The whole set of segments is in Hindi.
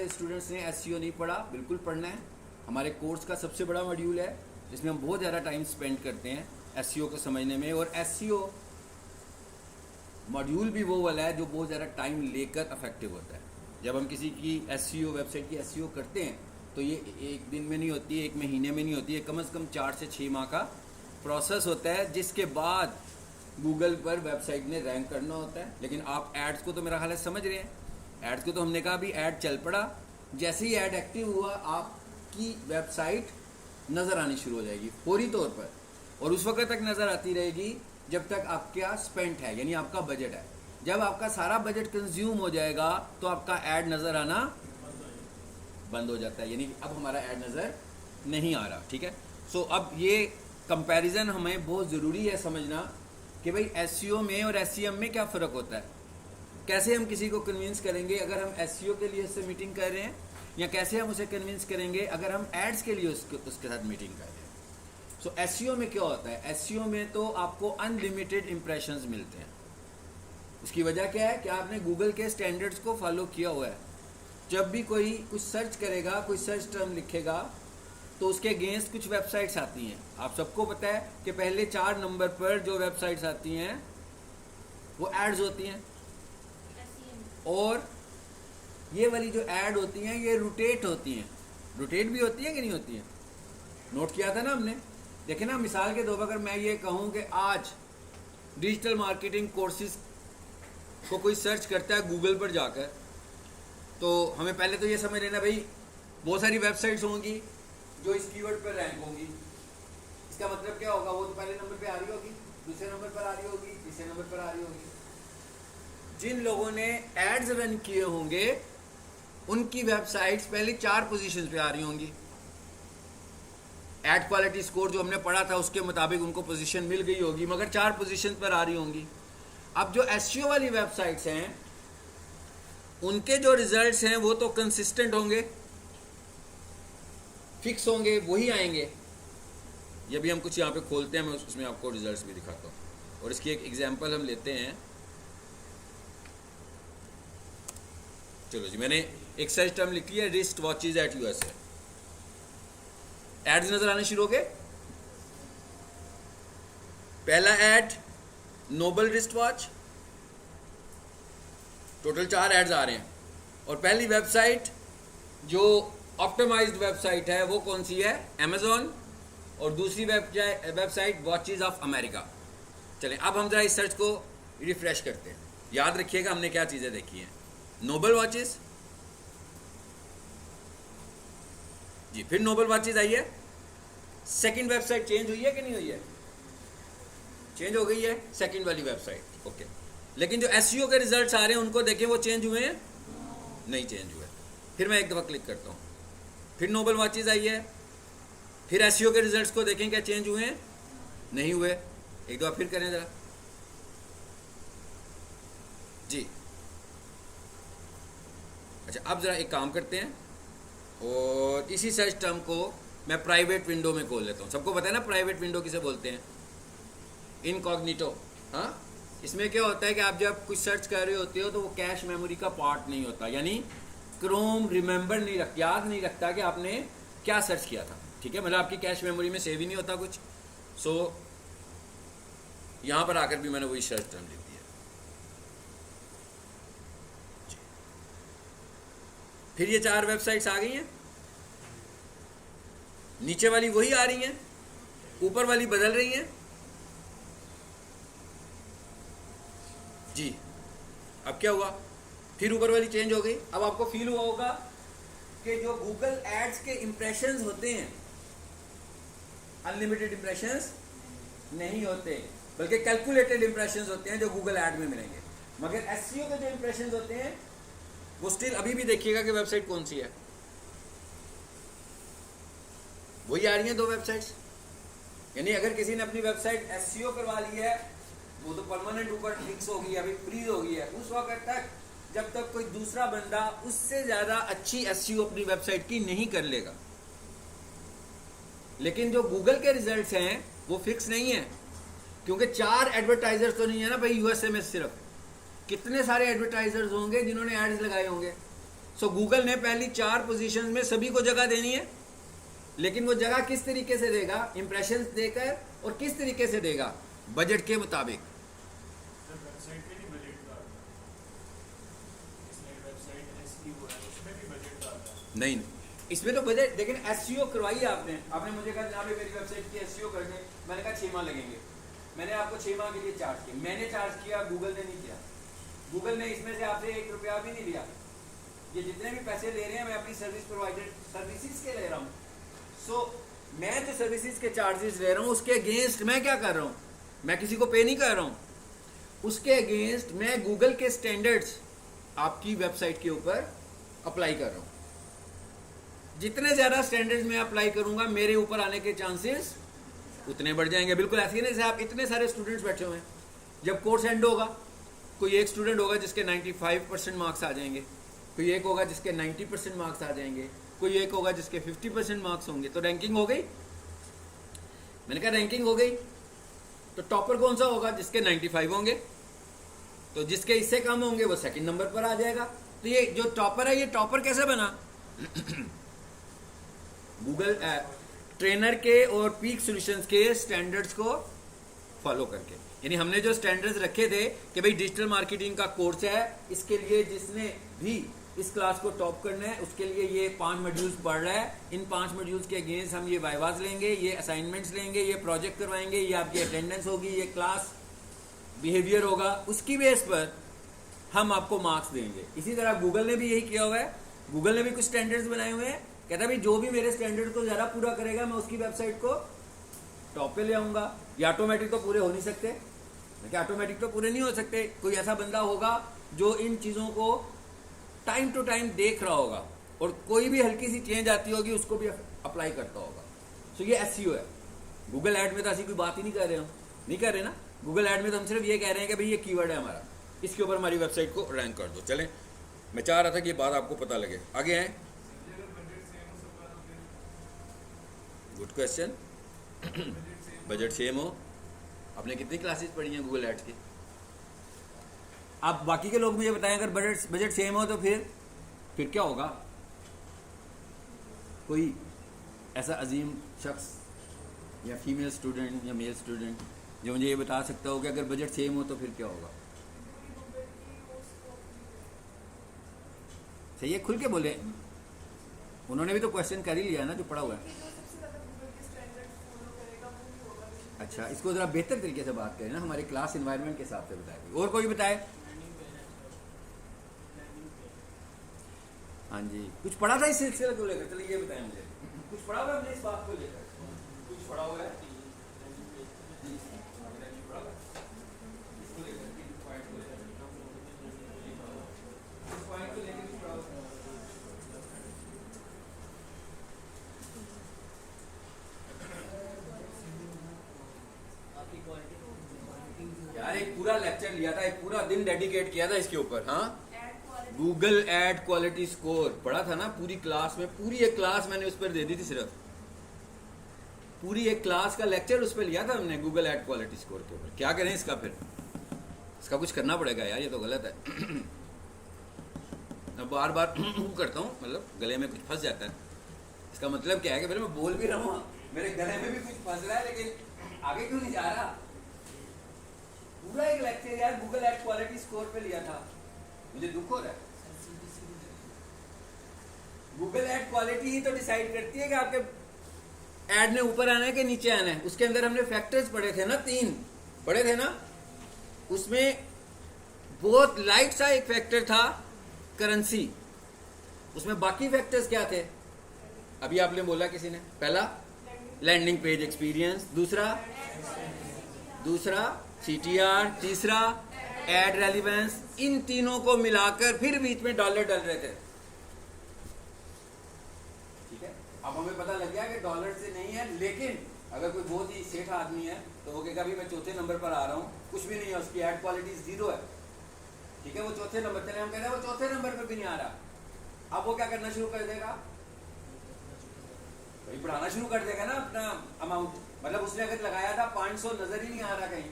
सारे स्टूडेंट्स ने एसईओ नहीं पढ़ा, बिल्कुल पढ़ना है। हमारे कोर्स का सबसे बड़ा मॉड्यूल है जिसमें हम बहुत ज़्यादा टाइम स्पेंड करते हैं एसईओ को समझने में, और एसईओ मॉड्यूल भी वो वाला है जो बहुत ज़्यादा टाइम लेकर अफेक्टिव होता है। जब हम किसी की एसईओ वेबसाइट की एसईओ करते हैं तो ये एक दिन में नहीं होती है, एक महीने में नहीं होती है, कम से कम 4 से 6 माह का प्रोसेस होता है, जिसके बाद गूगल पर वेबसाइट ने रैंक करना होता है। लेकिन आप एड्स को तो मेरा ख्याल है समझ रहे हैं। एड्स को तो हमने कहा भी ऐड चल पड़ा, जैसे ही ऐड एक्टिव हुआ आपकी वेबसाइट नज़र आनी शुरू हो जाएगी फौरी तौर पर, और उस वक्त तक नज़र आती रहेगी जब तक आपका स्पेंट है, यानी आपका बजट है। जब आपका सारा बजट कंज्यूम हो जाएगा तो आपका ऐड नज़र आना बंद हो जाता है, यानी अब हमारा ऐड नज़र नहीं आ रहा। ठीक है, सो अब ये कंपैरिजन हमें बहुत ज़रूरी है समझना कि भाई एसईओ में और एसईएम में क्या फ़र्क होता है। कैसे हम किसी को कन्विंस करेंगे अगर हम एसईओ के लिए उससे मीटिंग कर रहे हैं, या कैसे हम उसे कन्विंस करेंगे अगर हम एड्स के लिए उसके साथ मीटिंग कर रहे हैं। सो एसईओ में क्या होता है, एसईओ में तो आपको अनलिमिटेड इंप्रेशंस मिलते हैं। उसकी वजह क्या है कि आपने गूगल के स्टैंडर्ड्स को फॉलो किया हुआ है। जब भी कोई कुछ सर्च करेगा, कोई सर्च टर्म लिखेगा, तो उसके अगेंस्ट कुछ वेबसाइट्स आती हैं। आप सबको पता है कि पहले 4 नंबर पर जो वेबसाइट्स आती हैं वो एड्स होती हैं, और ये वाली जो ऐड होती हैं ये रोटेट होती हैं। रोटेट भी होती है कि नहीं होती हैं, नोट किया था ना हमने। देखें ना, मिसाल के तौर पर अगर मैं ये कहूँ कि आज डिजिटल मार्केटिंग कोर्सेज को कोई सर्च करता है गूगल पर जाकर, तो हमें पहले तो ये समझ लेना भाई बहुत सारी वेबसाइट्स होंगी जो इस कीवर्ड पर रैंक होंगी। इसका मतलब क्या होगा, वो तो पहले नंबर पे आ रही होगी, दूसरे नंबर पर आ रही होगी, तीसरे नंबर पर आ रही होगी। जिन लोगों ने एड्स रन किए होंगे उनकी वेबसाइट्स पहले 4 पोजीशंस पे आ रही होंगी। एड क्वालिटी स्कोर जो हमने पढ़ा था उसके मुताबिक उनको पोजीशन मिल गई होगी, मगर 4 पोजीशन पर आ रही होंगी। अब जो एसईओ वाली वेबसाइट्स हैं उनके जो रिजल्ट्स हैं वो तो कंसिस्टेंट होंगे, फिक्स होंगे, वही आएंगे। ये भी हम कुछ यहाँ पे खोलते हैं, मैं उसमें आपको रिजल्ट्स भी दिखाता हूँ, और इसकी एक एग्जांपल हम लेते हैं। चलो जी, मैंने एक सर्च टर्म लिख लिया, wrist watches at USA. Ads नजर आने शुरू हो गए। पहला ad noble wrist watch, total 4 ads आ रहे हैं। और पहली वेबसाइट जो ऑप्टिमाइज्ड वेबसाइट है वो कौन सी है, अमेजॉन, और दूसरी वेबसाइट वॉचेज ऑफ अमेरिका। चलें अब हम जरा इस सर्च को रिफ्रेश करते हैं। याद रखिएगा हमने क्या चीज़ें देखी हैं। नोबल वॉचेस जी, फिर नोबल वॉचेस आई है। सेकंड वेबसाइट चेंज हुई है कि नहीं हुई है, चेंज हो गई है सेकंड वाली वेबसाइट, ओके। लेकिन जो एसईओ के रिजल्ट्स आ रहे हैं उनको देखें, वो चेंज हुए हैं, नहीं चेंज हुए। फिर मैं एक दफ़ा क्लिक करता हूँ, फिर नोबल वॉचेस आई है, फिर एसईओ के रिजल्ट्स को देखें क्या चेंज हुए हैं, नहीं हुए। एक दफ़ा फिर करें ज़रा जी। अच्छा, अब ज़रा एक काम करते हैं, और इसी सर्च टर्म को मैं प्राइवेट विंडो में खोल लेता हूँ। सबको पता है ना प्राइवेट विंडो किसे बोलते हैं, इनकॉग्निटो। हाँ, इसमें क्या होता है कि आप जब कुछ सर्च कर रहे होते हो तो वो कैश मेमोरी का पार्ट नहीं होता, यानी क्रोम रिमेंबर नहीं रख, याद नहीं रखता कि आपने क्या सर्च किया था। ठीक है, मतलब आपकी कैश मेमोरी में सेव ही नहीं होता कुछ। सो यहाँ पर आकर भी मैंने वही सर्च टर्म लिख दिया। फिर ये 4 वेबसाइट्स आ गई हैं, नीचे वाली वही आ रही हैं, ऊपर वाली बदल रही हैं जी। अब क्या हुआ, फिर ऊपर वाली चेंज हो गई। अब आपको फील हुआ होगा कि जो गूगल एड्स के इंप्रेशंस होते हैं अनलिमिटेड इंप्रेशंस नहीं होते, बल्कि कैलकुलेटेड इंप्रेशंस होते हैं जो गूगल ऐड में मिलेंगे। मगर एसईओ के जो इंप्रेशंस होते हैं वो स्टिल, अभी भी देखिएगा कि वेबसाइट कौन सी है, वही आ रही हैं 2 वेबसाइट्स। यानी अगर किसी ने अपनी वेबसाइट एसईओ करवा ली है वो तो परमानेंट ऊपर फिक्स हो गई है, अभी फ्रीज हो गई है। उस वक्त तक जब तक कोई दूसरा बंदा उससे ज़्यादा अच्छी एसईओ अपनी वेबसाइट की नहीं कर लेगा। लेकिन जो गूगल के रिजल्ट्स हैं वो फिक्स नहीं है, क्योंकि 4 एडवर्टाइजर्स तो नहीं है ना भाई यूएसए में। सिर्फ कितने सारे एडवर्टाइजर्स होंगे जिन्होंने एड्स लगाए होंगे, सो गूगल ने पहली 4 पोजीशंस में सभी को जगह देनी है, लेकिन वो जगह किस तरीके से देगा, इंप्रेशंस देकर, और किस तरीके से देगा, बजट के मुताबिक। नहीं, इसमें तो बजट, लेकिन एसईओ करवाई आपने मुझे कहा जहाँ पे मेरी वेबसाइट की एसईओ करने, मैंने कहा 6 माह लगेंगे, मैंने आपको 6 माह के लिए चार्ज किया, मैंने चार्ज किया, गूगल ने नहीं किया। गूगल ने इसमें से आपसे 1 रुपया भी नहीं लिया। ये जितने भी पैसे ले रहे हैं मैं अपनी सर्विस प्रोवाइडर सर्विसेज के ले रहा हूँ। सो मैं जो सर्विसेज के चार्जेस ले रहा हूँ उसके अगेंस्ट मैं क्या कर रहा हूँ, मैं किसी को पे नहीं कर रहा हूँ, उसके अगेंस्ट मैं गूगल के स्टैंडर्ड्स आपकी वेबसाइट के ऊपर अप्लाई कर रहा हूँ। जितने ज़्यादा स्टैंडर्ड्स मैं अप्लाई करूंगा मेरे ऊपर आने के चांसेस उतने बढ़ जाएंगे। बिल्कुल ऐसे ही नहीं, आप इतने सारे स्टूडेंट्स बैठे हुए हैं, जब कोर्स एंड होगा कोई एक स्टूडेंट होगा जिसके 95% मार्क्स आ जाएंगे, कोई एक होगा जिसके 90% मार्क्स आ जाएंगे, कोई एक होगा जिसके 50% मार्क्स होंगे, तो रैंकिंग हो गई। मैंने कहा रैंकिंग हो गई, तो टॉपर कौन सा होगा, जिसके 95 होंगे, तो जिसके इससे कम होंगे वो सेकंड नंबर पर आ जाएगा। तो ये जो टॉपर है, ये टॉपर कैसे बना गूगल ट्रेनर के और पीक सॉल्यूशंस के स्टैंडर्ड्स को फॉलो करके। यानी हमने जो स्टैंडर्ड्स रखे थे कि भाई डिजिटल मार्केटिंग का कोर्स है, इसके लिए जिसने भी इस क्लास को टॉप करना है उसके लिए ये 5 मॉड्यूल्स पढ़ रहा है, इन 5 मॉड्यूल्स के अगेंस्ट हम ये वाइवाज लेंगे, ये असाइनमेंट्स लेंगे, ये प्रोजेक्ट करवाएंगे, ये आपकी अटेंडेंस होगी, ये क्लास बिहेवियर होगा, उसकी बेस पर हम आपको मार्क्स देंगे। इसी तरह गूगल ने भी यही किया हुआ है। गूगल ने भी कुछ स्टैंडर्ड्स बनाए हुए हैं, कहता है भाई जो भी मेरे स्टैंडर्ड को ज़्यादा पूरा करेगा मैं उसकी वेबसाइट को टॉप पे ले आऊँगा। ये ऑटोमेटिक तो पूरे हो नहीं सकते, देखिए ऑटोमेटिक तो पूरे नहीं हो सकते, कोई ऐसा बंदा होगा जो इन चीज़ों को टाइम टू टाइम देख रहा होगा और कोई भी हल्की सी चेंज आती होगी उसको भी अप्लाई करता होगा। सो ये एसईओ है। गूगल ऐड में तो ऐसी कोई बात ही नहीं कर रहे हो, नहीं कर रहे ना। गूगल ऐड में तो हम सिर्फ ये कह रहे हैं कि भाई ये कीवर्ड है हमारा, इसके ऊपर हमारी वेबसाइट को रैंक कर दो। चलें, मैं चाह रहा था कि ये बात आपको पता लगे। आगे हैं, गुड क्वेश्चन। बजट सेम हो, आपने कितनी क्लासेस पढ़ी हैं गूगल एड्स की? आप बाकी के लोग मुझे बताएं, अगर बजट सेम हो तो फिर क्या होगा? कोई ऐसा अजीम शख्स या फीमेल स्टूडेंट या मेल स्टूडेंट जो मुझे ये बता सकता हो कि अगर बजट सेम हो तो फिर क्या होगा? सही है, खुल के बोले। उन्होंने भी तो क्वेश्चन कर ही लिया ना जो पढ़ा हुआ है। अच्छा, इसको ज़रा बेहतर तरीके से बात करें ना, हमारे क्लास एनवायरनमेंट के हिसाब से बताए। और कोई बताए? हाँ जी, कुछ पढ़ा था इस सिलसिले को लेकर? चलिए ये बताएं मुझे, कुछ पढ़ा हुआ है हमने इस बात को लेकर? कुछ पढ़ा हुआ है? यार एक पूरा लेक्चर लिया था, एक पूरा दिन डेडिकेट किया था इसके ऊपर। हाँ, गूगल एड क्वालिटी स्कोर पढ़ा था ना पूरी क्लास में, पूरी एक क्लास मैंने उस पर दे दी थी, सिर्फ पूरी एक क्लास का लेक्चर उस पर लिया था हमने गूगल एड क्वालिटी स्कोर के ऊपर। क्या करें इसका? फिर इसका कुछ करना पड़ेगा यार, ये तो गलत है। मैं बार बार करता हूँ, मतलब गले में कुछ फंस जाता है। इसका मतलब क्या है कि फिर मैं बोल भी रहा हूँ, मेरे गले में भी कुछ फंस रहा है, लेकिन आगे क्यों नहीं जा रहा? पूरा एक लेक्चर यार गूगल एड क्वालिटी स्कोर पे लिया था, मुझे दुख हो रहा है। गूगल एड क्वालिटी ही तो डिसाइड करती है कि आपके एड ने ऊपर आना है कि नीचे आना है। उसके अंदर हमने फैक्टर्स पढ़े थे ना, 3 पढ़े थे ना। उसमें बहुत लाइट सा एक फैक्टर था करेंसी, उसमें बाकी फैक्टर्स क्या थे? अभी आपने बोला किसी ने, पहला लैंडिंग पेज एक्सपीरियंस, दूसरा CTR, तीसरा एड रेलिवेंस। इन तीनों को मिलाकर फिर बीच में डॉलर डल रहे थे। ठीक है, अब हमें पता लग गया कि डॉलर से नहीं है, लेकिन अगर कोई बहुत ही सेठ आदमी है तो वो कहेगा भी मैं चौथे नंबर पर आ रहा हूँ, कुछ भी नहीं है, उसकी एड क्वालिटी 0 है। ठीक है, वो चौथे नंबर, चले हम कह रहे हैं वो चौथे नंबर पर भी नहीं आ रहा। अब वो क्या करना शुरू कर देगा? वही बढ़ाना शुरू कर देगा ना अपना अमाउंट। मतलब उसने अगर लगाया था 500, नजर ही नहीं आ रहा कहीं,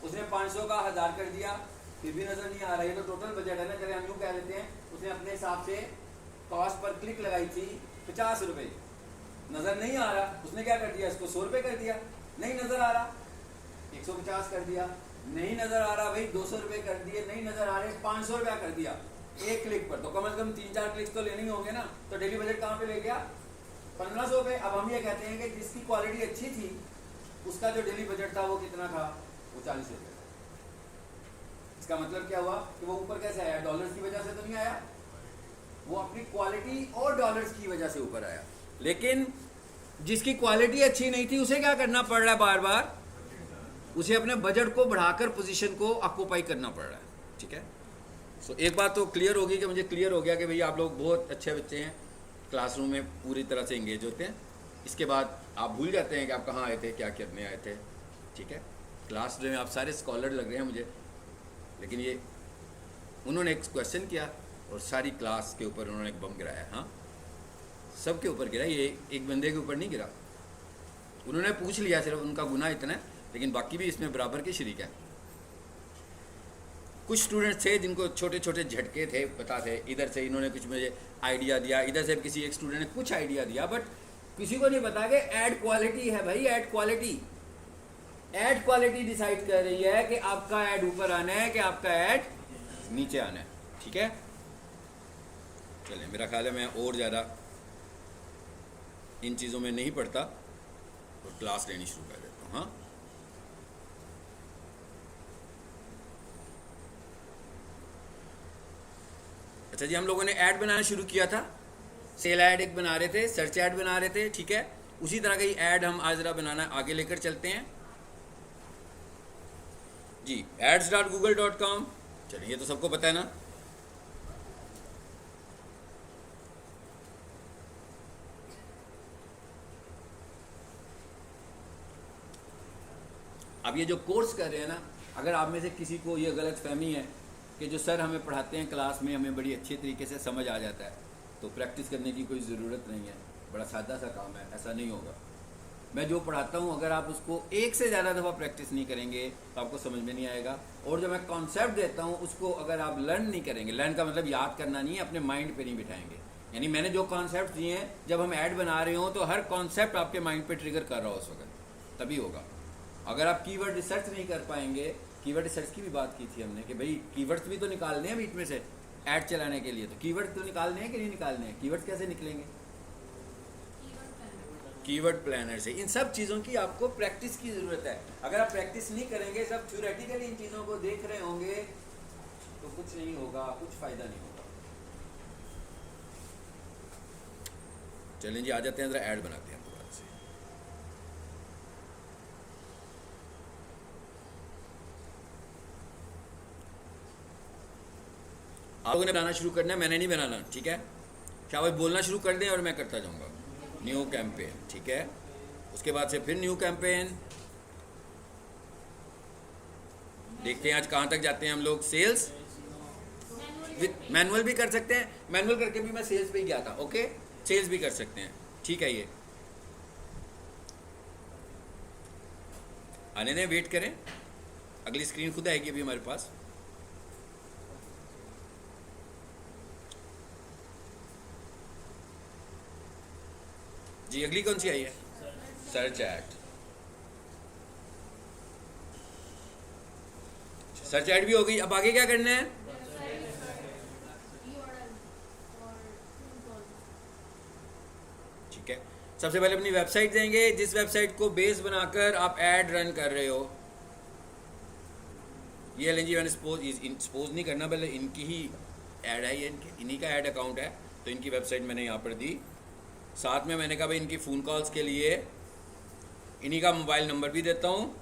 उसने 500 का 1000 कर दिया, फिर भी नजर नहीं आ रहा। ये तो टोटल बजट है ना, चले हम यूँ कह देते हैं उसने अपने हिसाब से कॉस्ट पर क्लिक लगाई थी 50 रुपये, नज़र नहीं आ रहा, उसने क्या कर दिया, इसको 100 रुपये कर दिया, नहीं नज़र आ रहा, 150 कर दिया, नहीं नज़र आ रहा भाई 200 रुपये कर दिए, नहीं नज़र आ रहे 500 रुपया कर दिया एक क्लिक पर। तो कम से कम 3-4 क्लिक्स तो लेने ही होंगे ना, तो डेली बजट कहाँ पे ले गया, 1500 पे। अब हम ये कहते हैं कि जिसकी क्वालिटी अच्छी थी उसका जो डेली बजट था वो कितना था, वो 40 रुपये। इसका मतलब क्या हुआ कि वो ऊपर कैसे आया, डॉलर्स की वजह से तो नहीं आया, वो अपनी क्वालिटी और डॉलर्स की वजह से ऊपर आया। लेकिन जिसकी क्वालिटी अच्छी नहीं थी उसे क्या करना पड़ रहा है, बार बार उसे अपने बजट को बढ़ाकर पोजीशन को ऑक्यूपाई करना पड़ रहा है। ठीक है, सो एक बात तो क्लियर होगी कि मुझे क्लियर हो गया कि भैया आप लोग बहुत अच्छे बच्चे हैं, क्लासरूम में पूरी तरह से इंगेज होते हैं। इसके बाद आप भूल जाते हैं कि आप कहाँ आए थे, क्या करने आए थे। ठीक है, क्लास में आप सारे स्कॉलर लग रहे हैं मुझे, लेकिन ये उन्होंने एक क्वेश्चन किया और सारी क्लास के ऊपर उन्होंने एक बम गिराया। हाँ, सब के ऊपर गिरा, ये एक बंदे के ऊपर नहीं गिरा। उन्होंने पूछ लिया, सिर्फ उनका गुनाह इतना है, लेकिन बाकी भी इसमें बराबर के शरीक है। कुछ स्टूडेंट्स थे जिनको छोटे छोटे झटके थे, पता थे, इधर से इन्होंने कुछ मुझे आइडिया दिया, इधर से किसी एक स्टूडेंट ने कुछ आइडिया दिया, बट किसी को नहीं पता कि ऐड क्वालिटी है भाई, add quality. Add quality decide कर रही है कि आपका ऐड ऊपर आना है कि आपका ऐड नीचे आना है। ठीक है, चलिए, मेरा ख्याल है मैं और ज़्यादा इन चीज़ों में नहीं पढ़ता और क्लास लेनी शुरू कर देता हूँ। हाँ, अच्छा जी, हम लोगों ने ऐड बनाना शुरू किया था, सेल ऐड एक बना रहे थे, सर्च ऐड बना रहे थे। ठीक है, उसी तरह का ही ऐड हम आज ज़रा बनाना आगे लेकर चलते हैं जी। ads.google.com, चलिए ये तो सबको पता है ना। अब ये जो कोर्स कर रहे हैं ना, अगर आप में से किसी को ये गलत फहमी है कि जो सर हमें पढ़ाते हैं क्लास में हमें बड़ी अच्छे तरीके से समझ आ जाता है, तो प्रैक्टिस करने की कोई ज़रूरत नहीं है, बड़ा सादा सा काम है, ऐसा नहीं होगा। मैं जो पढ़ाता हूँ अगर आप उसको एक से ज़्यादा दफ़ा प्रैक्टिस नहीं करेंगे तो आपको समझ में नहीं आएगा। और जो मैं कॉन्सेप्ट देता हूँ उसको अगर आप लर्न नहीं करेंगे, लर्न का मतलब याद करना नहीं है, अपने माइंड पे नहीं बिठाएंगे। यानी मैंने जो कॉन्सेप्ट दिए हैं, जब हम ऐड बना रहे हो तो हर कॉन्सेप्ट आपके माइंड पे ट्रिगर कर रहा हो उस वक्त, तभी होगा। अगर आप कीवर्ड रिसर्च नहीं कर पाएंगे, कीवर्ड रिसर्च की भी बात की थी हमने कि भाई कीवर्ड्स भी तो निकालने हैं बीच में से ऐड चलाने के लिए, तो कीवर्ड तो निकालने हैं कि नहीं निकालने हैं, कीवर्ड्स कैसे निकलेंगे, कीवर्ड प्लानर से। इन सब चीज़ों की आपको प्रैक्टिस की ज़रूरत है। अगर आप प्रैक्टिस नहीं करेंगे, सब थ्योरेटिकली इन चीज़ों को देख रहे होंगे तो कुछ नहीं होगा, कुछ फ़ायदा नहीं होगा। चलें जी, आ जाते हैं, ज़रा ऐड बनाते हैं दोबारा से। आप लोगों ने बनाना शुरू करना है, मैंने नहीं बनाना। ठीक है, क्या भाई बोलना शुरू कर दें और मैं करता जाऊँगा। न्यू कैंपेन, ठीक है, उसके बाद से फिर न्यू कैंपेन। देखते हैं आज कहाँ तक जाते हैं हम लोग। सेल्स मैनुअल भी कर सकते हैं, मैनुअल करके भी मैं सेल्स पे ही गया था। ओके, सेल्स भी कर सकते हैं, ठीक है। ये आने दें, वेट करें, अगली स्क्रीन खुद आएगी अभी हमारे पास। जी, अगली कौन सी आई है? Search add. सर्च ऐड भी हो गई, अब आगे क्या करना है? ठीक है, सबसे पहले अपनी वेबसाइट देंगे, जिस वेबसाइट को बेस बनाकर आप ऐड रन कर रहे हो। ये लेंगे, मैंने सपोज नहीं करना, पहले इनकी ही ऐड है, ये इन्हीं का ऐड अकाउंट है, तो इनकी वेबसाइट मैंने यहाँ पर दी। साथ में मैंने कहा भाई इनकी फ़ोन कॉल्स के लिए इन्हीं का मोबाइल नंबर भी देता हूँ।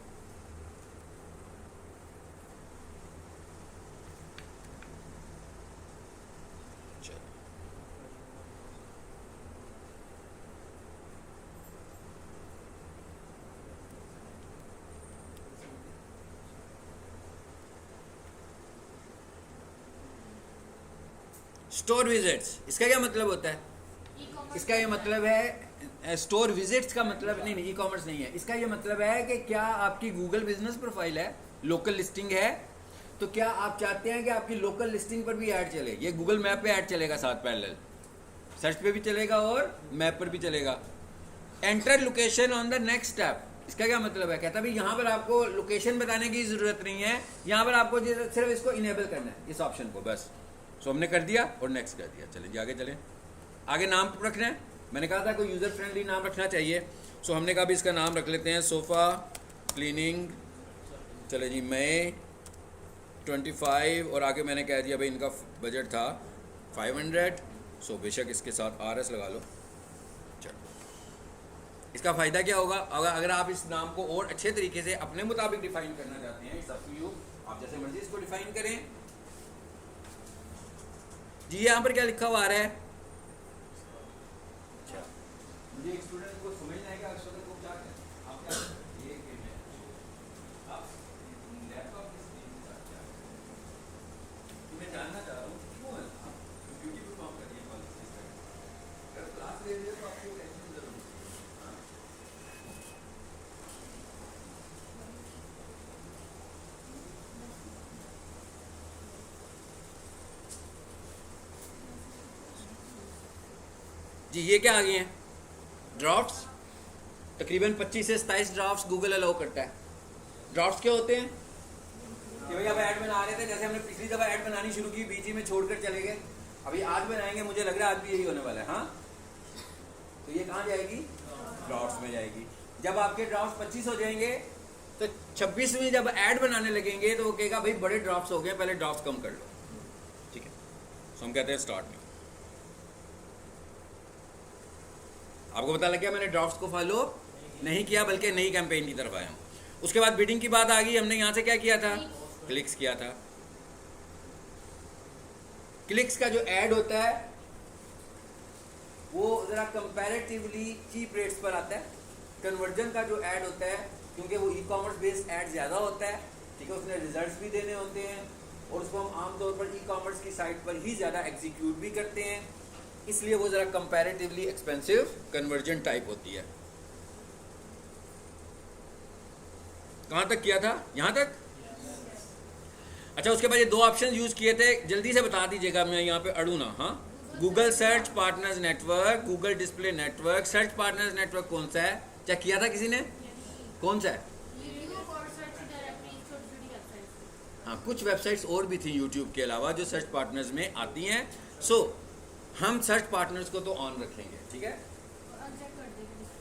स्टोर विजिट्स, इसका क्या मतलब होता है? इसका ये मतलब है, स्टोर विजिट्स का मतलब नहीं, ई कॉमर्स नहीं है। इसका ये मतलब है कि क्या आपकी गूगल बिजनेस प्रोफाइल है, लोकल लिस्टिंग है, तो क्या आप चाहते हैं कि आपकी लोकल लिस्टिंग पर भी ऐड चले? ये गूगल मैप पे ऐड चलेगा साथ पैरेलल, सर्च पे भी चलेगा और मैप पर भी चलेगा। Enter location on the next step, इसका क्या मतलब है? कहता है भाई यहाँ पर आपको लोकेशन बताने की जरूरत नहीं है, यहाँ पर आपको सिर्फ इसको इनेबल करना है, इस ऑप्शन को बस। सो हमने कर दिया और नेक्स्ट कर दिया। चलें जी आगे चलें। आगे नाम रखना है, मैंने कहा था कोई यूज़र फ्रेंडली नाम रखना चाहिए। सो हमने कहा भी इसका नाम रख लेते हैं सोफ़ा क्लीनिंग। चले जी मई 25 और आगे मैंने कह दिया भाई इनका बजट था 500। सो बेशक इसके साथ RS लगा लो। इसका फ़ायदा क्या होगा? अगर आप इस नाम को और अच्छे तरीके से अपने मुताबिक डिफाइन करना चाहते हैं, इट्स अप टू यू, आप जैसे मर्जी इसको डिफाइन करें। जी यहाँ पर क्या लिखा हुआ आ रहा है? अच्छा, मुझे एक स्टूडेंट को समझना है कि आप स्टूडेंट को क्या करें, आप क्या ये आप लैपटॉप की स्क्रीन के साथ क्या करें, मैं जानना चाह रहा हूँ क्यों है आप ब्यूटीफुल काम कर रही है पॉलिसी से। अगर क्लास ले रही है तो आपको टेंशन जरूर। जी ये क्या आ गए हैं? ड्राफ्ट्स। तकरीबन 25 से 27 ड्राफ्ट्स गूगल अलाउ करता है। ड्राफ्ट्स क्या होते हैं कि भाई अब ऐड बना रहे थे, जैसे हमने पिछली दफ़ा ऐड बनानी शुरू की, बीच में छोड़कर चले गए, अभी आज बनाएंगे, मुझे लग रहा है आज भी यही होने वाला है। हाँ, तो ये कहाँ जाएगी? ड्राफ्ट्स में जाएगी। जब आपके ड्राफ्ट्स 25 हो जाएंगे तो 26 में जब ऐड बनाने लगेंगे तो वो कहेगा भाई बड़े ड्राफ्ट्स हो गए, पहले ड्राफ्ट्स कम कर लो। ठीक है, तो हम कहते हैं स्टार्ट में। आपको पता लग गया मैंने ड्राफ्ट्स को फॉलो नहीं किया, बल्कि नई कैंपेन की तरफ आया हूँ। उसके बाद बिडिंग की बात आ गई, हमने यहाँ से क्या किया था? क्लिक्स किया था। क्लिक्स का जो ऐड होता है वो ज़रा कंपैरेटिवली चीप रेट्स पर आता है। कन्वर्जन का जो ऐड होता है, क्योंकि वो ई-कॉमर्स बेस्ड ऐड ज़्यादा होता है, ठीक है, उसमें रिजल्ट्स भी देने होते हैं और उसको हम आमतौर पर ई-कॉमर्स की साइट पर ही ज़्यादा एग्जीक्यूट भी करते हैं, इसलिए वो ज़रा कंपैरेटिवली एक्सपेंसिव कन्वर्जन टाइप होती है। कहाँ तक किया था? यहाँ तक। अच्छा, उसके बाद ये दो ऑप्शन यूज़ किए थे, जल्दी से बता दीजिएगा, मैं यहाँ पे अड़ू ना। हाँ, Google search partners network, Google display network. Search partners network कौन सा है? चेक किया था किसी ने? कौन सा है? हाँ, कुछ वेबसाइट्स और भी थी यूट्यूब के अलावा जो सर्च पार्टनर्स में आती हैं। सो हम सर्च पार्टनर्स को तो ऑन रखेंगे, ठीक है,